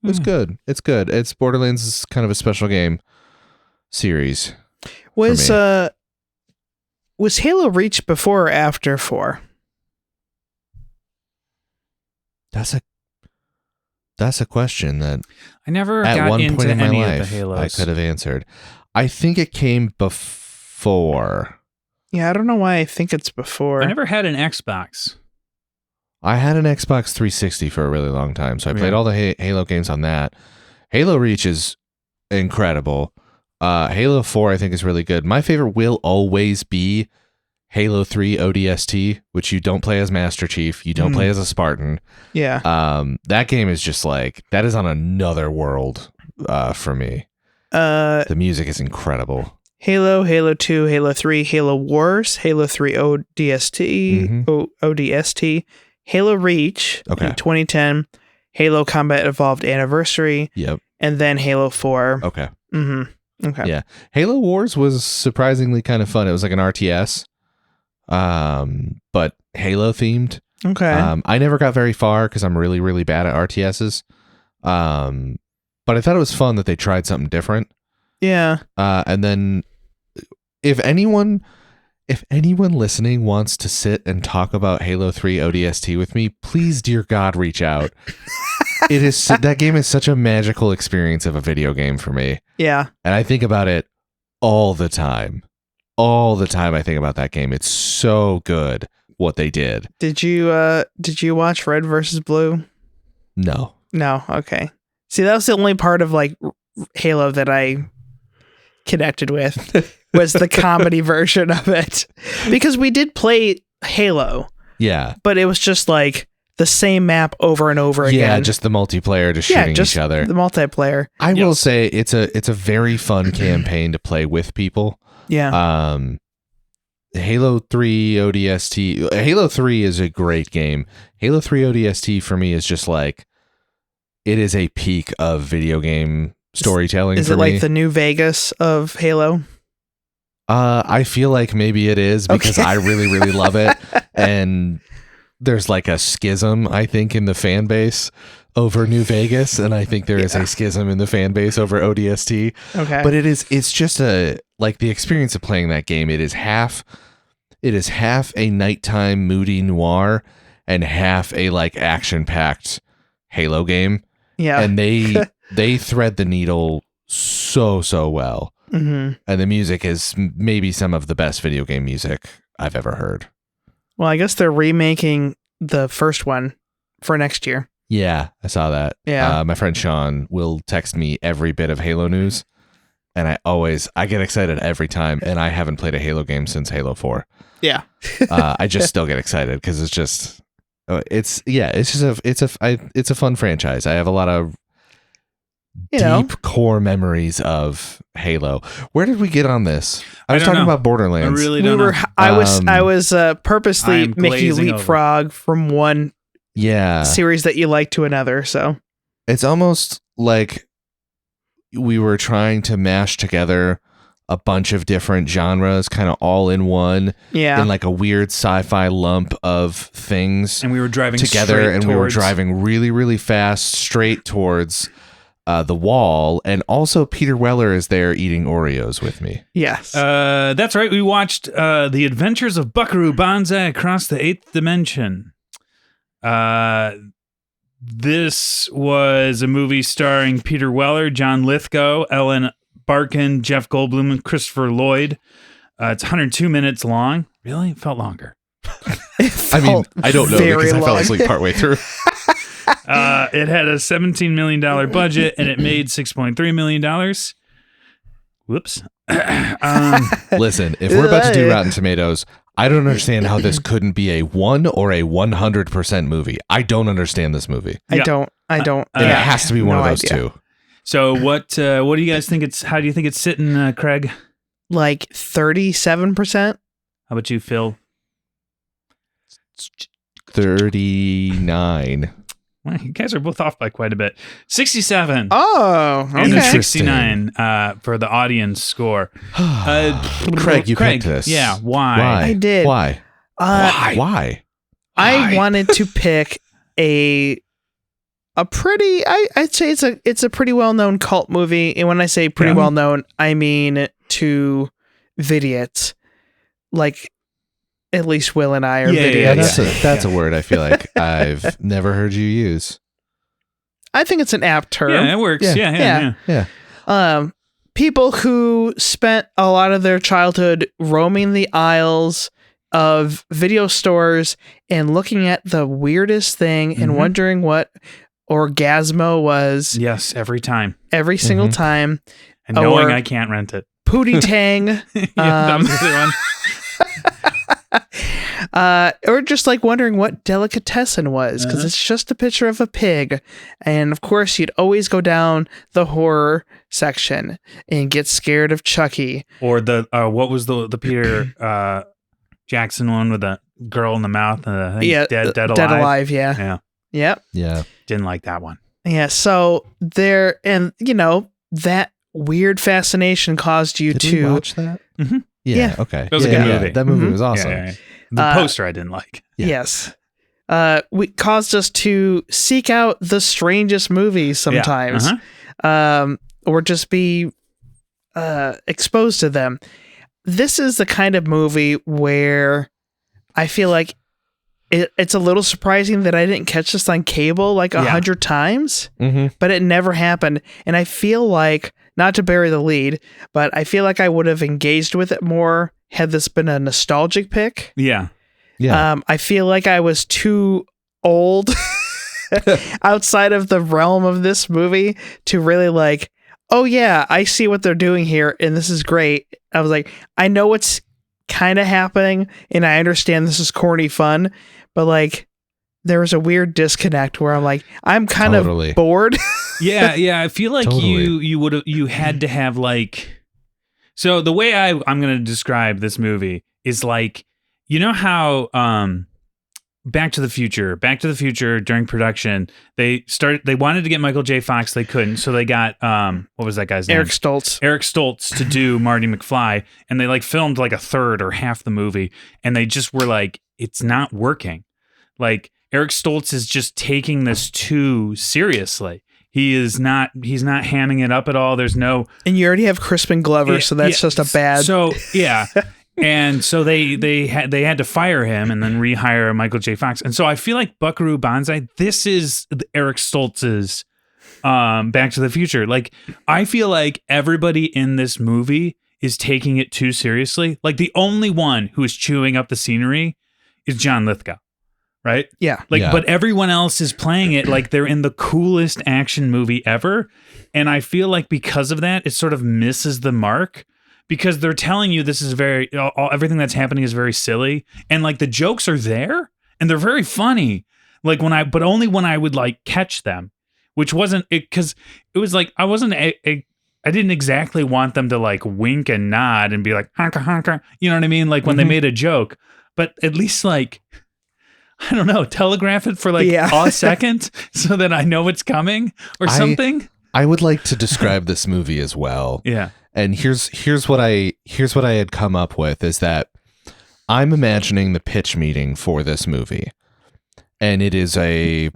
It's good. It's Borderlands is kind of a special game series. Was Halo Reach before or after 4? That's a question that I never at got one into point in my any life of the Halos. I could have answered. I think it came before. Yeah, I don't know why I think it's before. I never had an Xbox. I had an Xbox 360 for a really long time, so I played all the Halo games on that. Halo Reach is incredible. Halo 4 I think is really good. My favorite will always be Halo 3 ODST, which you don't play as Master Chief, you don't play as a Spartan. Yeah. That game is just like, that is on another world for me. The music is incredible. Halo, Halo 2, Halo 3, Halo Wars, Halo 3 ODST, ODST, Halo Reach, in 2010, Halo Combat Evolved Anniversary, and then Halo 4. Okay. Okay. Yeah. Halo Wars was surprisingly kind of fun. It was like an RTS, but Halo themed. Okay. I never got very far because I'm really, really bad at RTSs. But I thought it was fun that they tried something different. Yeah. And then if anyone listening wants to sit and talk about Halo 3 ODST with me, please, dear God, reach out. That game is such a magical experience of a video game for me. Yeah. And I think about it all the time. All the time I think about that game. It's so good what they did. Did you watch Red versus Blue? No. No. Okay. See, that was the only part of like Halo that I connected with was the comedy version of it, because we did play Halo. Yeah. But it was just like the same map over and over again. Yeah, just the multiplayer, just shooting each other. The multiplayer. I will say it's a very fun campaign to play with people. Yeah. Halo 3 ODST. Halo 3 is a great game. Halo 3 ODST for me is just like, it is a peak of video game storytelling. Is it like the New Vegas of Halo? I feel like maybe it is, because I really, really love it. And there's like a schism, I think, in the fan base over New Vegas. And I think there is a schism in the fan base over ODST. Okay. But it's just the experience of playing that game. It is half a nighttime moody noir and half a like action packed Halo game. Yeah. And they thread the needle so well. Mm-hmm. And the music is maybe some of the best video game music I've ever heard. Well, I guess they're remaking the first one for next year. Yeah, I saw that. Yeah. My friend Sean will text me every bit of Halo news, and I get excited every time, and I haven't played a Halo game since Halo 4. Yeah. I just still get excited because it's a fun franchise. I have a lot of deep core memories of Halo. Where did we get on this? I was talking about Borderlands. I really don't know. I was purposely making you leapfrog from one series that you like to another. So it's almost like we were trying to mash together a bunch of different genres kind of all in one, in like a weird sci-fi lump of things, and we were driving together, and we were driving really, really fast straight towards the wall. And also Peter Weller is there eating Oreos with me. Yes. That's right. We watched The Adventures of Buckaroo Bonzai Across the Eighth Dimension. This was a movie starring Peter Weller, John Lithgow, Ellen Barkin, Jeff Goldblum, and Christopher Lloyd. It's 102 minutes long. Really? It felt longer. I mean, I don't know, because I fell asleep partway through. It had a $17 million budget, and it made $6.3 million. Whoops. Listen, if we're about to do Rotten Tomatoes, I don't understand how this couldn't be a 1 or a 100% movie. I don't understand this movie. I don't. It has to be one of those two. So what do you guys think how do you think it's sitting, Craig? Like 37%. How about you, Phil? 39. Well, you guys are both off by quite a bit. 67. Oh, okay. And 69 for the audience score. Craig, you picked this. Yeah, why? I did. Why? Why? I wanted to pick a pretty. I'd say it's a pretty well known cult movie, and when I say pretty well known, I mean to vidiots. Like, at least Will and I are vidiots. Yeah, that's a word I feel like I've never heard you use. I think it's an apt term. Yeah, it works. Yeah. People who spent a lot of their childhood roaming the aisles of video stores and looking at the weirdest thing and wondering what Orgasmo was. Yes, every time. Every single time. And knowing I can't rent it. Pootie Tang. That was the other one. Or just like wondering what delicatessen was, because it's just a picture of a pig. And of course, you'd always go down the horror section and get scared of Chucky. Or the what was the Peter Jackson one with the girl in the mouth? Dead Alive. Yeah. Yep. Yeah. Didn't like that one. Yeah. So there, and that weird fascination caused you Did to we watch that. Mm-hmm. Yeah. Okay. That was a good movie. That movie was awesome. Yeah. The poster I didn't like. Yeah. Yes. We caused us to seek out the strangest movies sometimes, or just be exposed to them. This is the kind of movie where I feel like it's a little surprising that I didn't catch this on cable like 100 times, but it never happened. And I feel like, not to bury the lead, but I feel like I would have engaged with it more had this been a nostalgic pick. Yeah. I feel like I was too old outside of the realm of this movie to really like, oh yeah, I see what they're doing here and this is great. I was like, I know what's kind of happening and I understand this is corny fun, but like there was a weird disconnect where I'm like, I'm kind of bored. Yeah. I feel like you had to have like, so the way I'm going to describe this movie is like, you know how Back to the Future during production, they wanted to get Michael J. Fox, they couldn't, so they got what was that guy's name? Eric Stoltz to do Marty McFly, and they like filmed like a third or half the movie, and they just were like, it's not working. Like Eric Stoltz is just taking this too seriously. He's not hamming it up at all. There's no, and you already have Crispin Glover, so that's just a bad. So yeah. And so they had to fire him and then rehire Michael J. Fox. And so I feel like Buckaroo Bonzai, this is Eric Stoltz's Back to the Future. Like, I feel like everybody in this movie is taking it too seriously. Like, the only one who is chewing up the scenery is John Lithgow, right? Yeah. But everyone else is playing it like they're in the coolest action movie ever. And I feel like because of that, it sort of misses the mark. Because they're telling you this is everything that's happening is very silly, and like the jokes are there and they're very funny. Like but only when I would like catch them, which wasn't it, because it was like I didn't exactly want them to like wink and nod and be like honka honka, you know what I mean? Like when they made a joke, but at least like, I don't know, telegraph it for like a second so that I know it's coming or something. I would like to describe this movie as well. Yeah. And here's what I had come up with is that I'm imagining the pitch meeting for this movie, and it is a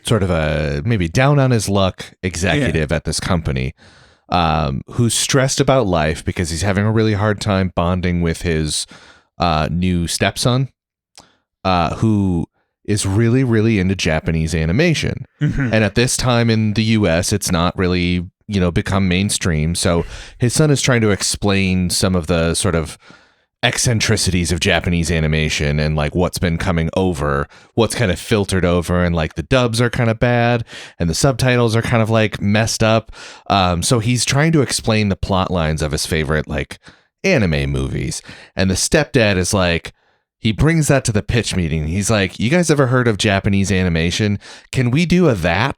sort of a maybe down on his luck executive at this company who's stressed about life because he's having a really hard time bonding with his new stepson, who is really, really into Japanese animation. And at this time in the US, it's not really, become mainstream. So his son is trying to explain some of the sort of eccentricities of Japanese animation and like what's been coming over, what's kind of filtered over, and like the dubs are kind of bad and the subtitles are kind of like messed up. So he's trying to explain the plot lines of his favorite like anime movies. And the stepdad is like, he brings that to the pitch meeting. He's like, you guys ever heard of Japanese animation? Can we do that?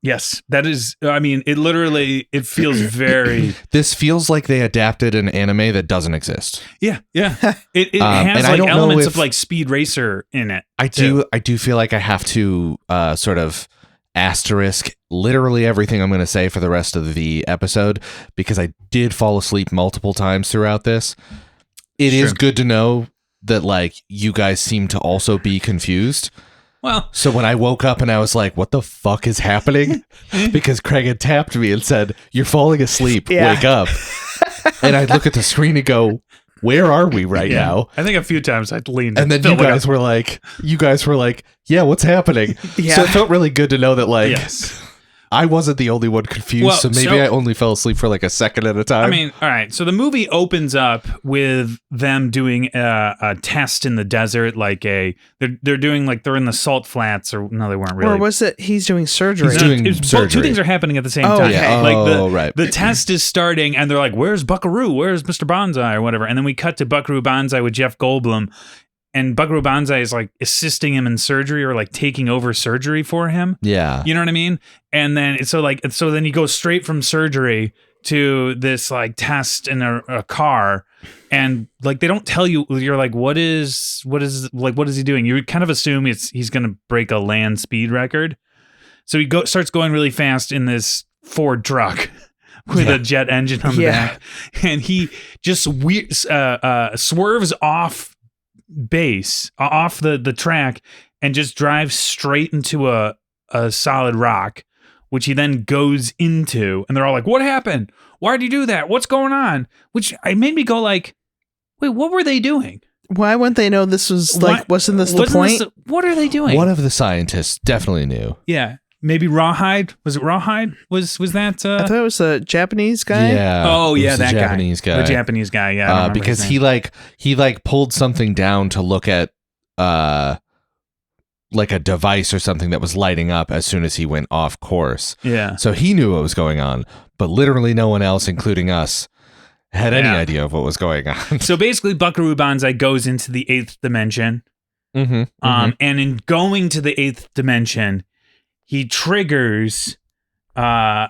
Yes, that is, I mean, it feels very... This feels like they adapted an anime that doesn't exist. Yeah. It has like elements of like Speed Racer in it. I do feel like I have to sort of asterisk literally everything I'm going to say for the rest of the episode, because I did fall asleep multiple times throughout this. It is good to know that like you guys seem to also be confused. Well, so when I woke up and I was like, what the fuck is happening? Because Craig had tapped me and said, you're falling asleep, wake up. And I'd look at the screen and go, where are we right now? I think a few times I'd leaned. And then you guys were like, yeah, what's happening? Yeah. So it felt really good to know that like, I wasn't the only one confused, so maybe I only fell asleep for like a second at a time. I mean, all right. So the movie opens up with them doing a test in the desert, like they're doing like they're in the salt flats, or no, they weren't really. Or was it he's doing surgery? He's doing surgery. Two things are happening at the same time. Okay. Like the test is starting, and they're like, "Where's Buckaroo? Where's Mr. Bonzai or whatever?" And then we cut to Buckaroo Bonzai with Jeff Goldblum. and Buckaroo Bonzai is like assisting him in surgery or like taking over surgery for him. Yeah. You know what I mean? And then so then he goes straight from surgery to this like test in a car, and like they don't tell you. You're like, what is he doing? You kind of assume he's gonna break a land speed record. So he starts going really fast in this Ford truck with a jet engine on the back, and he just swerves off base, off the track, and just drives straight into a solid rock, which he then goes into, and they're all like, what happened? Why'd you do that? What's going on? Which made me go like, wait, what were they doing? Why wouldn't they know this was like, wasn't this the point? What are they doing? One of the scientists definitely knew. Yeah. Maybe Rawhide. Was it Rawhide? Was that? I thought it was a Japanese guy. Yeah. Oh yeah, that Japanese guy. The Japanese guy. Yeah. Because he pulled something down to look at like a device or something that was lighting up as soon as he went off course. Yeah. So he knew what was going on, but literally no one else, including us, had any idea of what was going on. So basically, Buckaroo Bonzai goes into the 8th dimension. And in going to the 8th dimension, he triggers John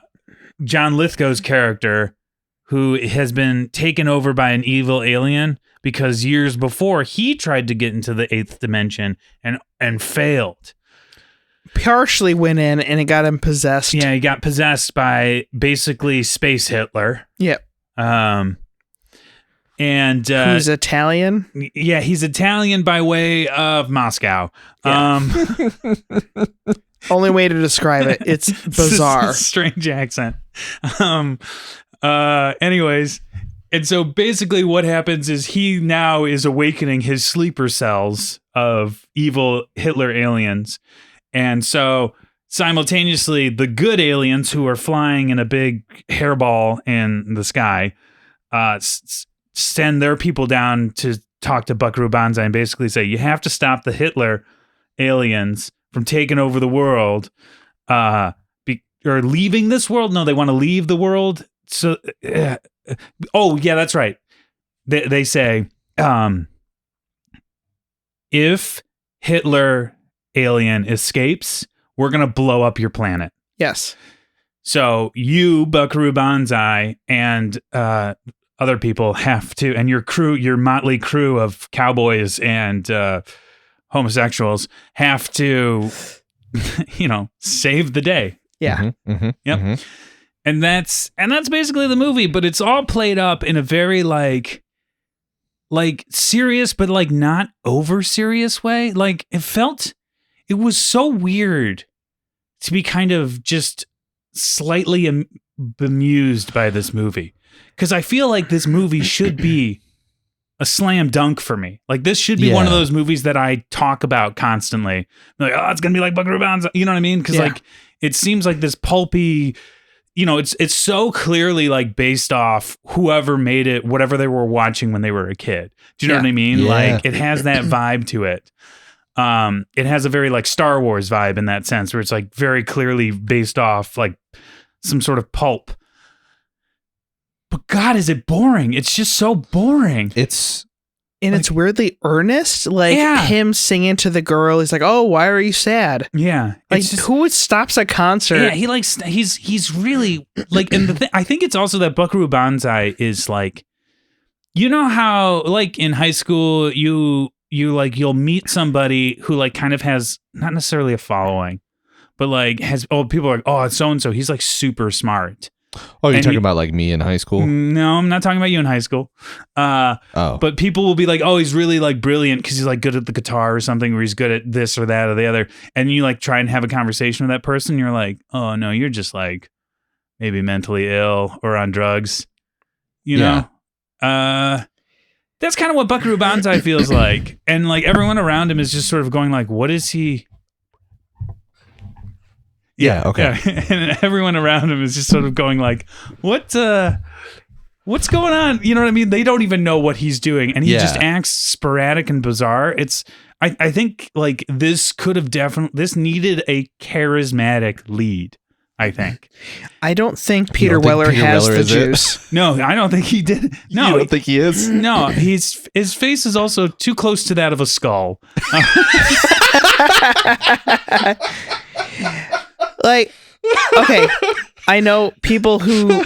Lithgow's character, who has been taken over by an evil alien, because years before he tried to get into the 8th dimension and failed. Partially went in and it got him possessed. Yeah, he got possessed by basically Space Hitler. Yep. And who's Italian? Yeah, he's Italian by way of Moscow. Yeah. Only way to describe it. It's bizarre. It's a strange accent. Anyways, and so basically what happens is he now is awakening his sleeper cells of evil Hitler aliens. And so simultaneously, the good aliens who are flying in a big hairball in the sky send their people down to talk to Buckaroo Bonzai and basically say, you have to stop the Hitler aliens from taking over the world, or leaving this world. No, they want to leave the world. So, oh yeah, that's right. They say, if Hitler alien escapes, we're going to blow up your planet. Yes. So you, Buckaroo Bonzai, and other people have to, and your crew, your motley crew of cowboys and homosexuals have to, save the day. Yeah. Yep. And that's basically the movie, but it's all played up in a very like serious, but like not over serious way. Like it was so weird to be kind of just slightly bemused by this movie. Because I feel like this movie should be a slam dunk for me. Like this should be one of those movies that I talk about constantly. Like, oh, it's gonna be like Buckaroo Bonzai. You know what I mean? Because like it seems like this pulpy. It's so clearly like based off whoever made it, whatever they were watching when they were a kid. Do you know what I mean? Yeah. Like it has that vibe to it. It has a very like Star Wars vibe in that sense, where it's like very clearly based off like some sort of pulp. But God, is it boring? It's just so boring. It's weirdly earnest. Like him singing to the girl. He's like, "Oh, why are you sad?" Yeah, like who stops a concert? Yeah, he's really like. And I think it's also that Buckaroo Bonzai is like, you know how like in high school you'll meet somebody who like kind of has not necessarily a following, but like people are like, oh, it's so and so. He's like super smart. Oh, you're talking about like me in high school? No, I'm not talking about you in high school. But people will be like, oh, he's really like brilliant because he's like good at the guitar or something, or he's good at this or that or the other. And you like try and have a conversation with that person. You're like, oh no, you're just like maybe mentally ill or on drugs. You know? That's kind of what Buckaroo Bonzai feels like. And like everyone around him is just sort of going like, what is he? Yeah, okay. Yeah. And everyone around him is just sort of going like, what's going on? You know what I mean? They don't even know what he's doing. And he just acts sporadic and bizarre. I think like this needed a charismatic lead. I think. I don't think Peter Weller has the juice. No, I don't think he did. No, you don't think he is? No, his face is also too close to that of a skull. Like, okay, I know people who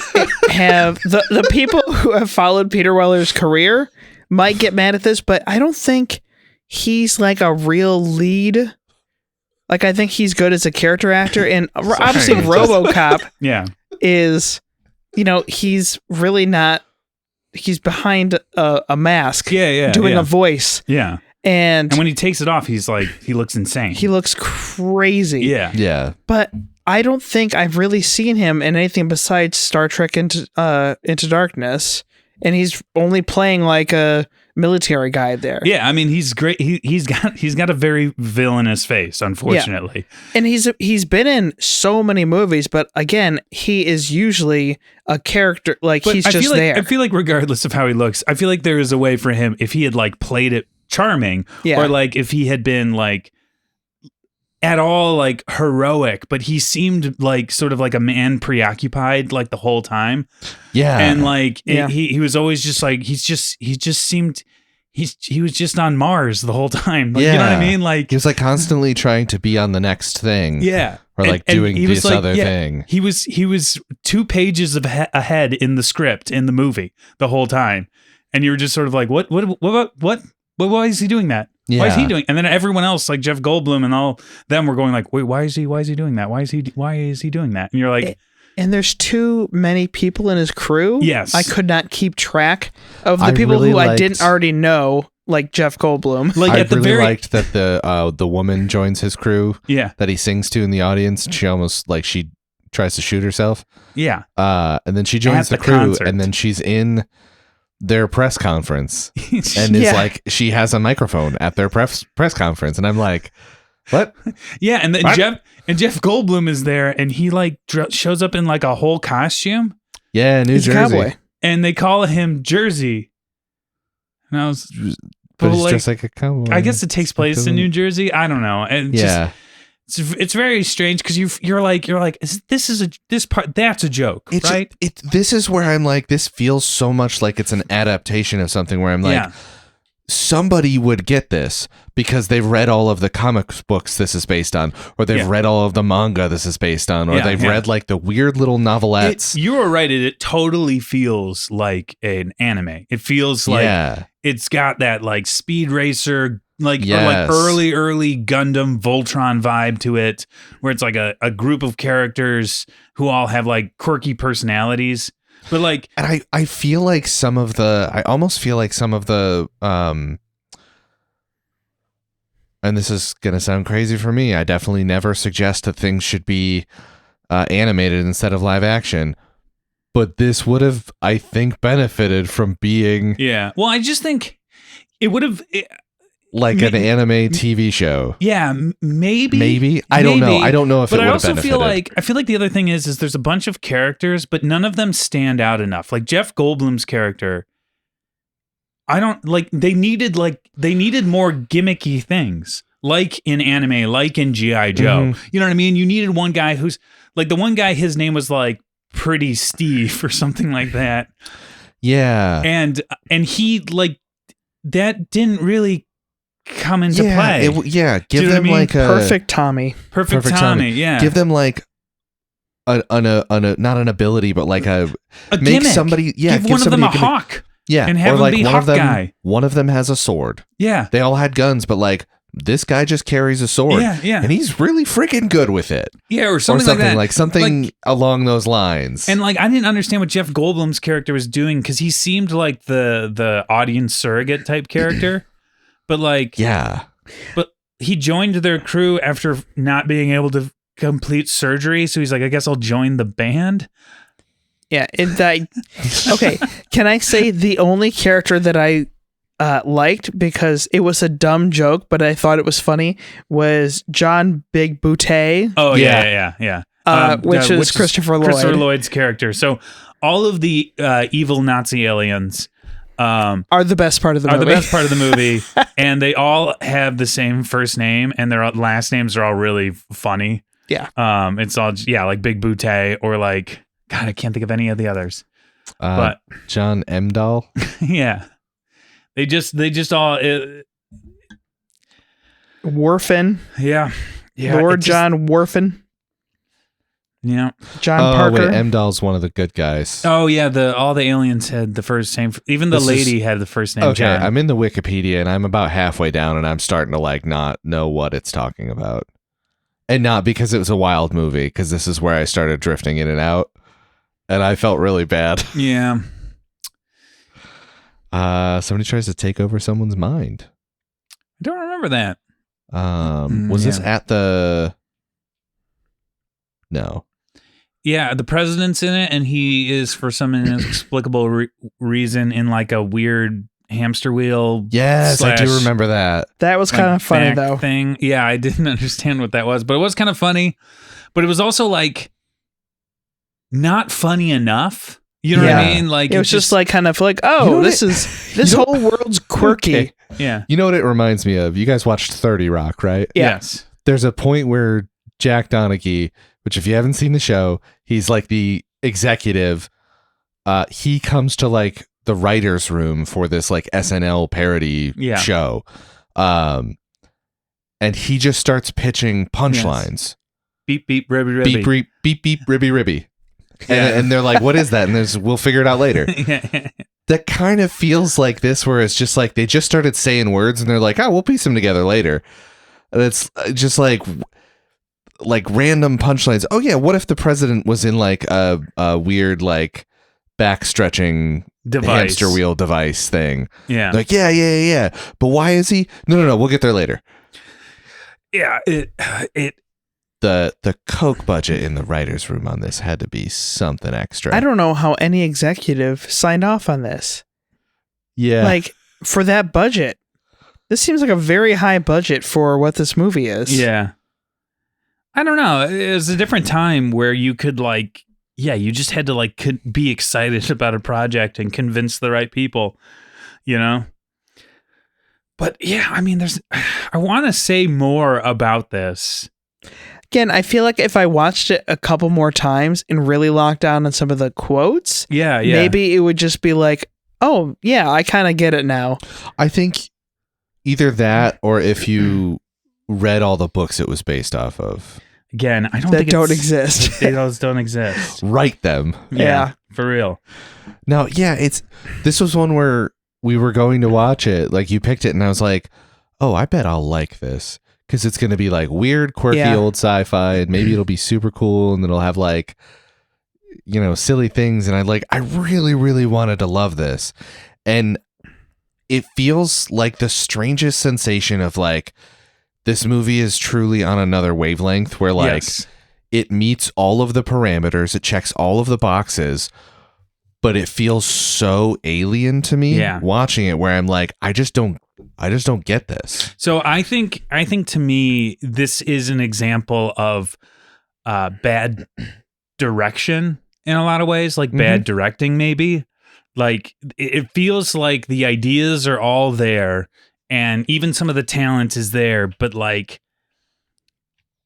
have the people who have followed Peter Weller's career might get mad at this, but I don't think he's like a real lead. Like, I think he's good as a character actor, and obviously RoboCop is, he's really not. He's behind a mask, doing a voice, and when he takes it off, he's like, he looks insane. He looks crazy, yeah. But I don't think I've really seen him in anything besides Star Trek Into Darkness, and he's only playing like a military guy there. Yeah, I mean, he's great. He's got a very villainous face, unfortunately. Yeah. And he's been in so many movies, but again, he is usually a character, like, but he's just there. I feel like regardless of how he looks, I feel like there is a way for him, if he had like played it charming, or like if he had been like at all like heroic, but he seemed like sort of like a man preoccupied like the whole time. Yeah. And like he was always just like he was just on Mars the whole time. Like, you know what I mean? Like, he was like constantly trying to be on the next thing. Yeah. Or like doing this other thing. He was 2 pages ahead in the script in the movie the whole time. And you were just sort of like, what? Why is he doing that? Yeah. Why is he doing? And then everyone else, like Jeff Goldblum and all them, were going like, wait, why is he doing that? Why is he doing that? And you're like, and there's too many people in his crew. Yes, I could not keep track of the people really who I didn't already know, like Jeff Goldblum. Like, I really liked that the woman joins his crew. Yeah, that he sings to in the audience. She almost like she tries to shoot herself. Yeah, and then she joins the crew, concert. And then she's in their press conference and is like, she has a microphone at their press conference, and I'm like, what? Yeah, and then Jeff Goldblum is there, and he like shows up in like a whole costume. Yeah, New Jersey, cowboy. And they call him Jersey. And I was, but he's just like a cowboy. I guess it takes place in New Jersey. I don't know. And it's very strange because you're like this part that's a joke, right? This is where I'm like, this feels so much like it's an adaptation of something where I'm like, somebody would get this because they've read all of the comic books this is based on, or they've read all of the manga this is based on, or they've read like the weird little novelettes. You were right. It totally feels like an anime. It feels like it's got that like Speed Racer, like, or like early Gundam Voltron vibe to it, where it's like a group of characters who all have like quirky personalities. But like, and I feel like I almost feel like some of the, and this is going to sound crazy for me, I definitely never suggest that things should be animated instead of live action. But this would have, I think, benefited from being... Yeah. Well, I just think it would have... Like an anime TV show. Yeah, maybe. Maybe. I don't know. I don't know if it would have benefited. But I feel like the other thing is there's a bunch of characters, but none of them stand out enough. Like Jeff Goldblum's character, they needed more gimmicky things. Like in anime, like in G.I. Joe. Mm-hmm. You know what I mean? You needed one guy who's like the one guy, his name was like Pretty Steve or something like that. Yeah. And he like that didn't really come into play. Give them like a perfect Tommy. Perfect Tommy. Yeah. Give them like not an ability, but like a make gimmick. Somebody. Yeah. Give one of them a hawk. Yeah. And have him be Hawkeye. One of them has a sword. Yeah. They all had guns, but like this guy just carries a sword. Yeah. And he's really freaking good with it. Yeah, or something like that. Like something along those lines. And like I didn't understand what Jeff Goldblum's character was doing because he seemed like the audience surrogate type character. But like, but he joined their crew after not being able to complete surgery. So he's like, I guess I'll join the band. Yeah. Okay. Can I say the only character that I liked, because it was a dumb joke, but I thought it was funny, was John Big Boutte. Oh, yeah. Which is Christopher Lloyd. Christopher Lloyd's character. So all of the evil Nazi aliens are the best part of the movie. And they all have the same first name, and their last names are all really funny. Yeah. It's all like Big Bootay or like, God, I can't think of any of the others. But John Emdahl. Yeah. They just all Worfen. Yeah. Lord John Worfen. Yeah. John Parker. Wait, Emdahl's one of the good guys. Oh yeah, all the aliens had the first name. Even the lady had the first name. Okay, John. I'm in the Wikipedia and I'm about halfway down and I'm starting to like not know what it's talking about. And not because it was a wild movie, because this is where I started drifting in and out. And I felt really bad. Yeah. Somebody tries to take over someone's mind. I don't remember that. Was this at the... No. Yeah, the president's in it, and he is, for some inexplicable reason, in like a weird hamster wheel. Yes, I do remember that. That was kind of funny, though. Thing. Yeah, I didn't understand what that was, but it was kind of funny. But it was also like not funny enough. You know what I mean? Like it was just like kind of like, oh, this whole world's quirky. Okay. Yeah. You know what it reminds me of? You guys watched 30 Rock, right? Yeah. Yes. There's a point where Jack Donaghy, which if you haven't seen the show, he's like the executive. He comes to like the writer's room for this like SNL parody show. And he just starts pitching punchlines. Yes. Beep, beep, ribby, ribby. Beep, beep, beep, beep, ribby, ribby. And they're like, what is that? And we'll figure it out later. That kind of feels like this, where it's just like they just started saying words and they're like, oh, we'll piece them together later. And it's just like random punchlines. Oh yeah, what if the president was in like a weird like backstretching hamster wheel device thing? Yeah. Like yeah. But why is he? No. We'll get there later. Yeah. The Coke budget in the writer's room on this had to be something extra. I don't know how any executive signed off on this. Yeah. Like, for that budget, this seems like a very high budget for what this movie is. Yeah. I don't know. It was a different time where you could like, you just had to like be excited about a project and convince the right people, you know? But yeah, I mean, I want to say more about this. Again, I feel like if I watched it a couple more times and really locked down on some of the quotes, maybe it would just be like, oh, yeah, I kind of get it now. I think either that or if you read all the books it was based off of. Again, I don't that think don't exist. Those don't exist. Write them. Yeah, for real. No, this was one where we were going to watch it. Like you picked it and I was like, oh, I bet I'll like this. Because it's going to be like weird, quirky old sci-fi, and maybe it'll be super cool, and it'll have like, you know, silly things. And I really, really wanted to love this. And it feels like the strangest sensation of like, this movie is truly on another wavelength where like it meets all of the parameters, it checks all of the boxes, but it feels so alien to me watching it, where I'm like, I just don't get this. So I think to me, this is an example of bad direction in a lot of ways, like bad directing, maybe. Like it feels like the ideas are all there and even some of the talent is there, but like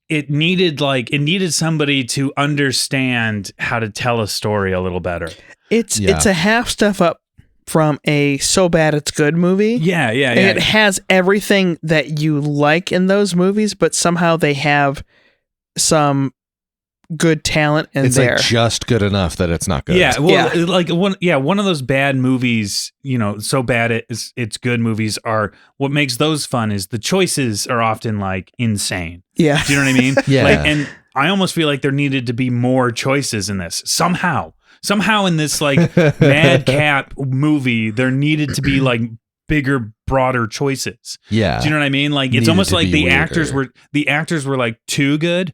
it needed somebody to understand how to tell a story a little better. It's a half step up from a So Bad It's Good movie. Yeah. And it has everything that you like in those movies, but somehow they have some good talent in there. It's like just good enough that it's not good. Yeah, well, like one of those bad movies, you know, So Bad It's Good movies are, what makes those fun is the choices are often like insane. Yeah. Do you know what I mean? Yeah. Like, and I almost feel like there needed to be more choices in this. Somehow in this like madcap movie, there needed to be like bigger, broader choices. Yeah. Do you know what I mean? Like it's almost like the actors were like too good.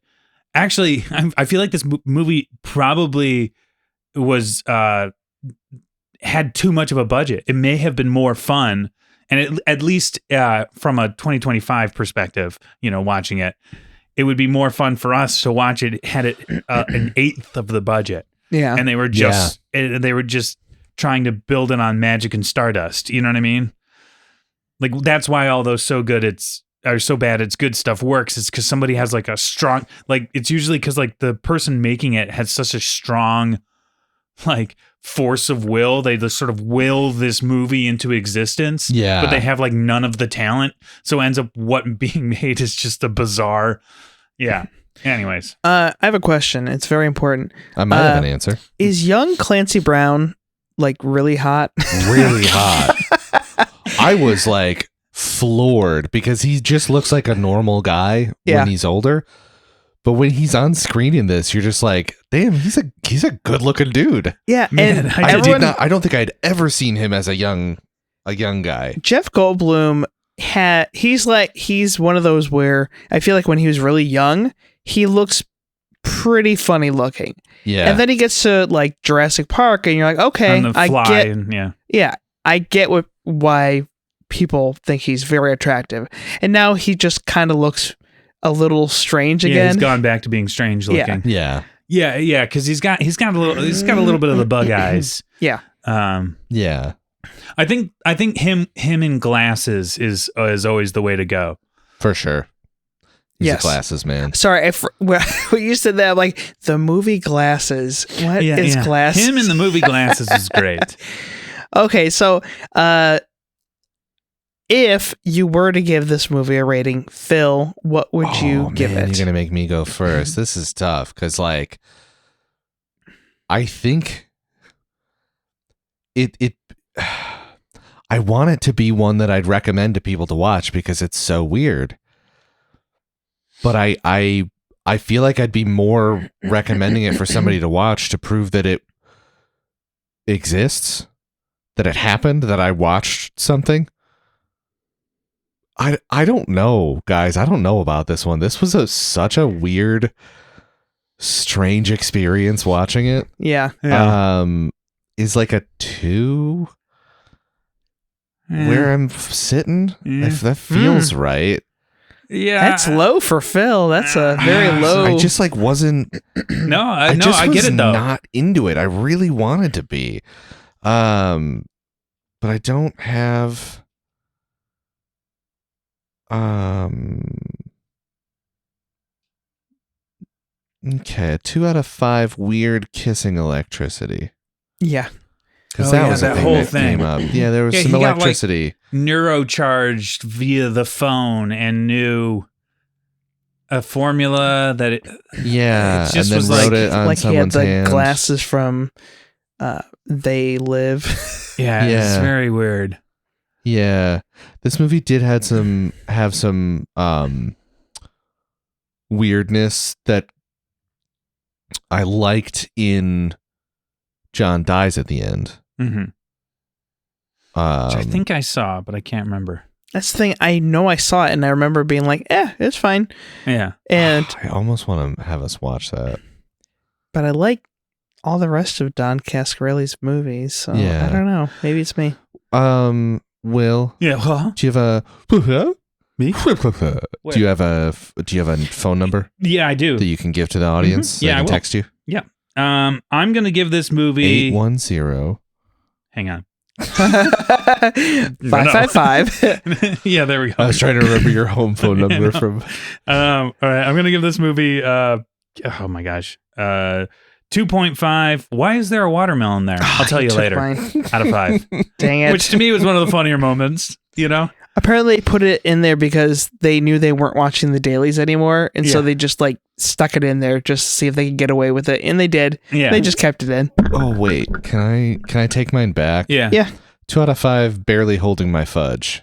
Actually, I feel like this movie probably was had too much of a budget. It may have been more fun, and at least from a 2025 perspective, you know, watching it, it would be more fun for us to watch it had it an eighth of the budget. Yeah, and they were just trying to build it on magic and stardust. You know what I mean? Like that's why all those So Good It's are so bad it's good stuff works, it's because somebody has like a strong, like it's usually because like the person making it has such a strong like force of will. They just sort of will this movie into existence. Yeah. But they have like none of the talent. So ends up what being made is just a bizarre. Yeah. Anyways. I have a question. It's very important. I might have an answer. Is young Clancy Brown like really hot? Really hot. I was like floored because he just looks like a normal guy when he's older. But when he's on screen in this, you're just like, damn, he's a good looking dude. Yeah, man, and I don't think I'd ever seen him as a young guy. Jeff Goldblum he's one of those where I feel like when he was really young, he looks pretty funny looking. Yeah. And then he gets to like Jurassic Park and you're like, okay, I get I get why people think he's very attractive. And now he just kind of looks a little strange again. Yeah, he's gone back to being strange looking. Yeah. Yeah, because he's got a little bit of the bug eyes. Yeah. Yeah. I think him in glasses is always the way to go. For sure. He's a glasses man. Sorry, when you said that, I'm like, the movie Glasses. What is Glasses? Him in the movie Glasses is great. Okay, so if you were to give this movie a rating, Phil, what would you give it? You're going to make me go first. This is tough because, like, I think it I want it to be one that I'd recommend to people to watch because it's so weird. But I feel like I'd be more recommending it for somebody to watch to prove that it exists, that it happened, that I watched something. I don't know, guys. I don't know about this one. This was such a weird, strange experience watching it. Yeah. Is like a 2 where I'm sitting. If that feels right. Yeah, that's low for Phil. That's a very low. I just like wasn't. I get it though. Not into it. I really wanted to be, but I don't have. Okay, 2 out of 5. Weird kissing electricity. Yeah. Because that was a thing that came up. Yeah, there was some electricity. Got, like, neurocharged via the phone and knew a formula that it. Yeah, it just and then was wrote like, it on someone's hand. He had the glasses from They Live. Yeah, it's very weird. Yeah, this movie did have some weirdness that I liked in John Dies at the End. Mm-hmm. Which I think I saw, but I can't remember. That's the thing. I know I saw it, and I remember being like, it's fine. Yeah. And I almost want to have us watch that. But I like all the rest of Don Coscarelli's movies, so I don't know. Maybe it's me. Will. Yeah. Well, do you have a me? Do you have a phone number? Yeah, I do. That you can give to the audience. Mm-hmm. Yeah, I can text you. Yeah. I'm gonna give this movie 810. Hang on. 555. Yeah, there we go. I was trying to remember your home phone number from. All right, I'm gonna give this movie. Oh my gosh. 2.5. Why is there a watermelon there? I'll tell you later. Out of 5. Dang it. Which to me was one of the funnier moments, you know? Apparently they put it in there because they knew they weren't watching the dailies anymore. And so they just like stuck it in there just to see if they could get away with it. And they did. Yeah. They just kept it in. Oh, wait. Can I take mine back? Yeah. Yeah. 2 out of 5, barely holding my fudge.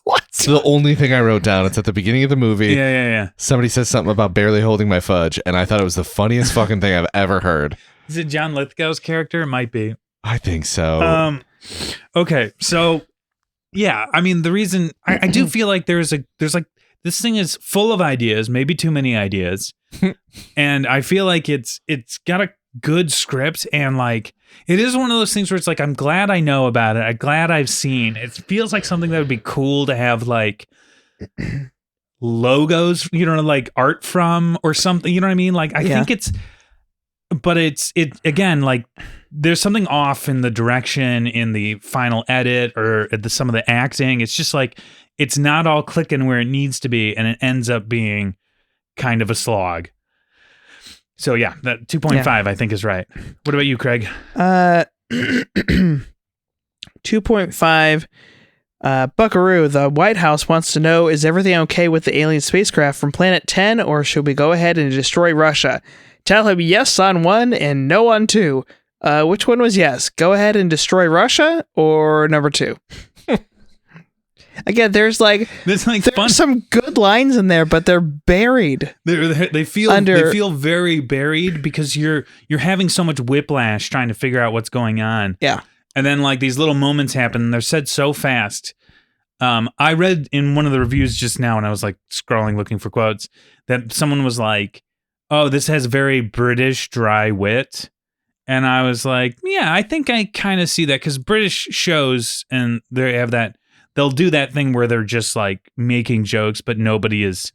What? It's the only thing I wrote down. It's at the beginning of the movie. Yeah. Somebody says something about barely holding my fudge, and I thought it was the funniest fucking thing I've ever heard. Is it John Lithgow's character? It might be. I think so. Okay, so yeah, I mean the reason I do feel like there's like this thing is full of ideas, maybe too many ideas, and I feel like it's got a good script and like it is one of those things where it's like I'm glad I know about it. I'm glad I've seen. It feels like something that would be cool to have like logos, you know, like art from or something. You know what I mean? Like I think it's again like there's something off in the direction, in the final edit, or some of the acting. It's just like it's not all clicking where it needs to be, and it ends up being kind of a slog. So yeah, that 2.5 I think is right. What about you, Craig? 2.5. Buckaroo, the White House wants to know, is everything okay with the alien spacecraft from Planet 10, or should we go ahead and destroy Russia? Tell him yes on 1 and no on 2. Which one was yes? Go ahead and destroy Russia, or number 2? Again, there's some good lines in there, but they're buried. They feel very buried because you're having so much whiplash trying to figure out what's going on. Yeah. And then like these little moments happen and they're said so fast. I read in one of the reviews just now when I was like scrolling looking for quotes that someone was like, "Oh, this has very British dry wit." And I was like, "Yeah, I think I kind of see that because British shows and they have that, they'll do that thing where they're just like making jokes, but nobody is,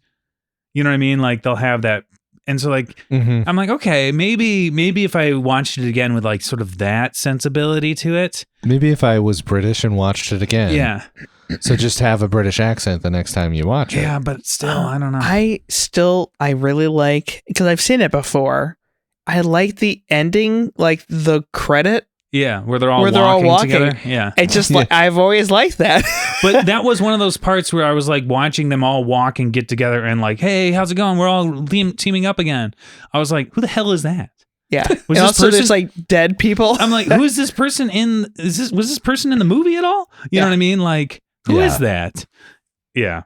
you know what I mean? Like they'll have that." And so like, I'm like, okay, maybe if I watched it again with like sort of that sensibility to it. Maybe if I was British and watched it again. Yeah. So just have a British accent the next time you watch it. Yeah, but still, I don't know. I really like, because I've seen it before. I like the ending, like the credit. Yeah, where they're all walking together. Yeah. It's just like, I've always liked that. But that was one of those parts where I was like watching them all walk and get together and like, hey, how's it going? We're all teaming up again. I was like, who the hell is that? Yeah. And also there's like dead people. I'm like, who is this person was this person in the movie at all? You know what I mean? Like, who is that? Yeah.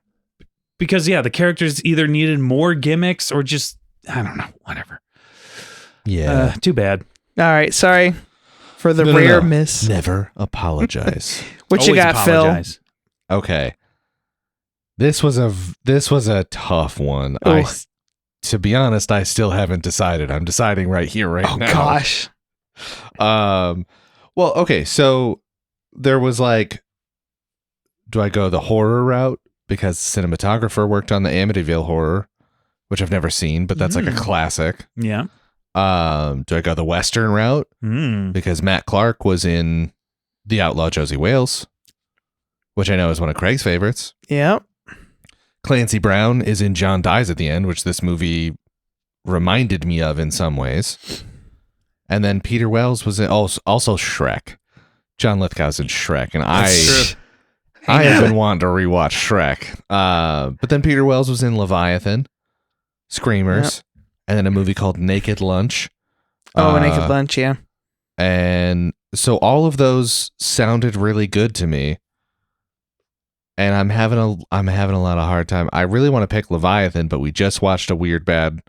Because the characters either needed more gimmicks or just, I don't know, whatever. Yeah. Too bad. All right. Sorry for the rare miss. Never apologize. What you got, apologize. Phil? Okay. This was a tough one. To be honest, I still haven't decided. I'm deciding right here, right now. Oh gosh. Well, okay, so there was like, do I go the horror route because the cinematographer worked on the Amityville Horror, which I've never seen, but that's like a classic. Yeah. Do I go the Western route because Matt Clark was in The Outlaw Josie Wales, which I know is one of Craig's favorites. Yeah. Clancy Brown is in John Dies at the End, which this movie reminded me of in some ways. And then Peter Wells was in also Shrek. John Lithgow's in Shrek, and I have been wanting to rewatch Shrek. But then Peter Wells was in Leviathan, Screamers, and then a movie called Naked Lunch. Naked Lunch, yeah. And so all of those sounded really good to me. And I'm having a lot of hard time. I really want to pick Leviathan, but we just watched a weird bad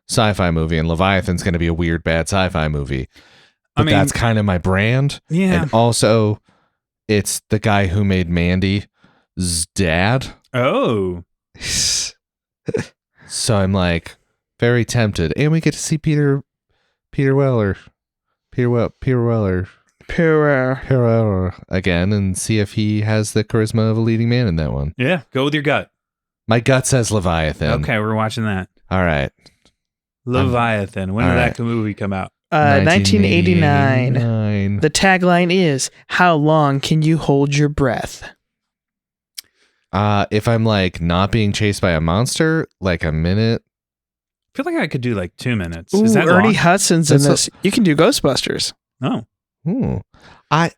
sci-fi movie, and Leviathan's going to be a weird bad sci-fi movie. But that's kind of my brand. Yeah. And also, it's the guy who made Mandy's dad. Oh. So I'm like very tempted, and we get to see Peter Weller again and see if he has the charisma of a leading man in that one. Yeah, go with your gut. My gut says Leviathan. Okay, we're watching that. All right. Leviathan. When did that movie come out? 1989. The tagline is, "How long can you hold your breath?" If I'm like not being chased by a monster, like a minute. I feel like I could do like 2 minutes. Ooh, is that Ernie long? Hudson's in this. You can do Ghostbusters. Oh. Ooh.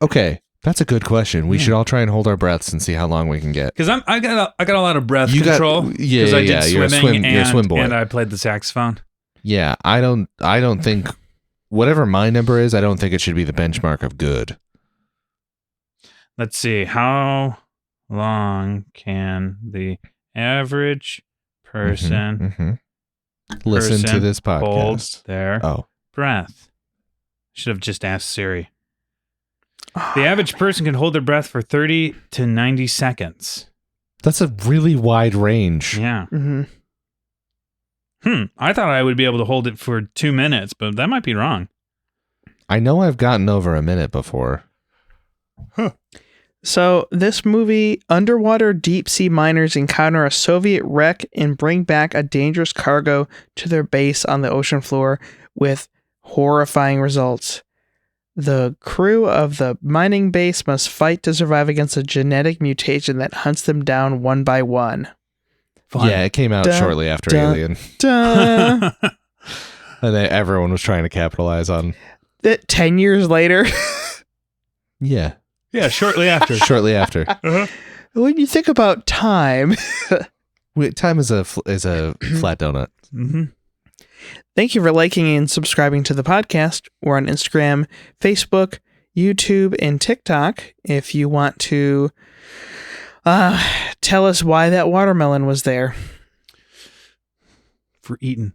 Okay. That's a good question. We should all try and hold our breaths and see how long we can get. Because I got a lot of breath control. I did swimming you're a swim boy. And I played the saxophone. Yeah, I don't think whatever my number is, I don't think it should be the benchmark of good. Let's see. How long can the average person listen to this podcast? Hold their breath. Should have just asked Siri. The average person can hold their breath for 30 to 90 seconds. That's a really wide range. Yeah. I thought I would be able to hold it for 2 minutes, but that might be wrong. I know I've gotten over a minute before. Huh. So this movie, underwater deep sea miners encounter a Soviet wreck and bring back a dangerous cargo to their base on the ocean floor with horrifying results. The crew of the mining base must fight to survive against a genetic mutation that hunts them down one by one. Fun. Yeah, it came out shortly after Alien. And then everyone was trying to capitalize on it 10 years later. Yeah. Yeah, shortly after. Shortly after. Uh-huh. When you think about time. Time is a flat donut. Mm-hmm. Thank you for liking and subscribing to the podcast. We're on Instagram, Facebook, YouTube, and TikTok. If you want to tell us why that watermelon was there. For eating.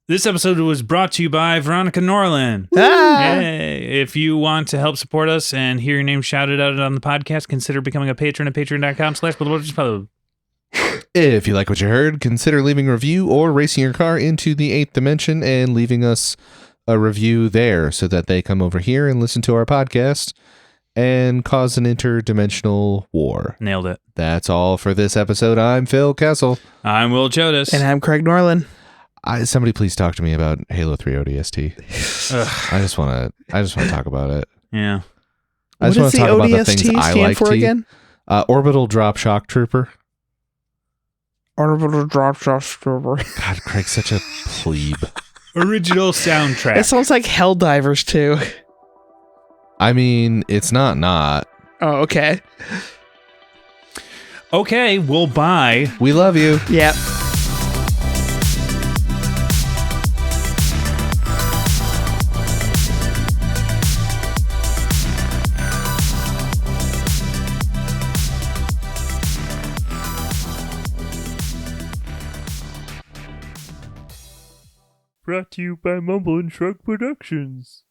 This episode was brought to you by Veronica Norland. Hey, if you want to help support us and hear your name shouted out on the podcast, consider becoming a patron at patreon.com/. If you like what you heard, consider leaving a review or racing your car into the 8th dimension and leaving us a review there so that they come over here and listen to our podcast and cause an interdimensional war. Nailed it. That's all for this episode. I'm Phil Kessel. I'm Will Chodas. And I'm Craig Norland. Somebody please talk to me about Halo 3 ODST. I just want to talk about it. Yeah. I just want to talk about the things I like to. Again? Orbital Drop Shock Trooper. Orbital Drop Shock Trooper. God, Craig's such a plebe. Original soundtrack. It sounds like Helldivers too. I mean, it's not. Oh, okay. Okay, we'll buy. We love you. Yep. Brought to you by Mumble and Shrug Productions.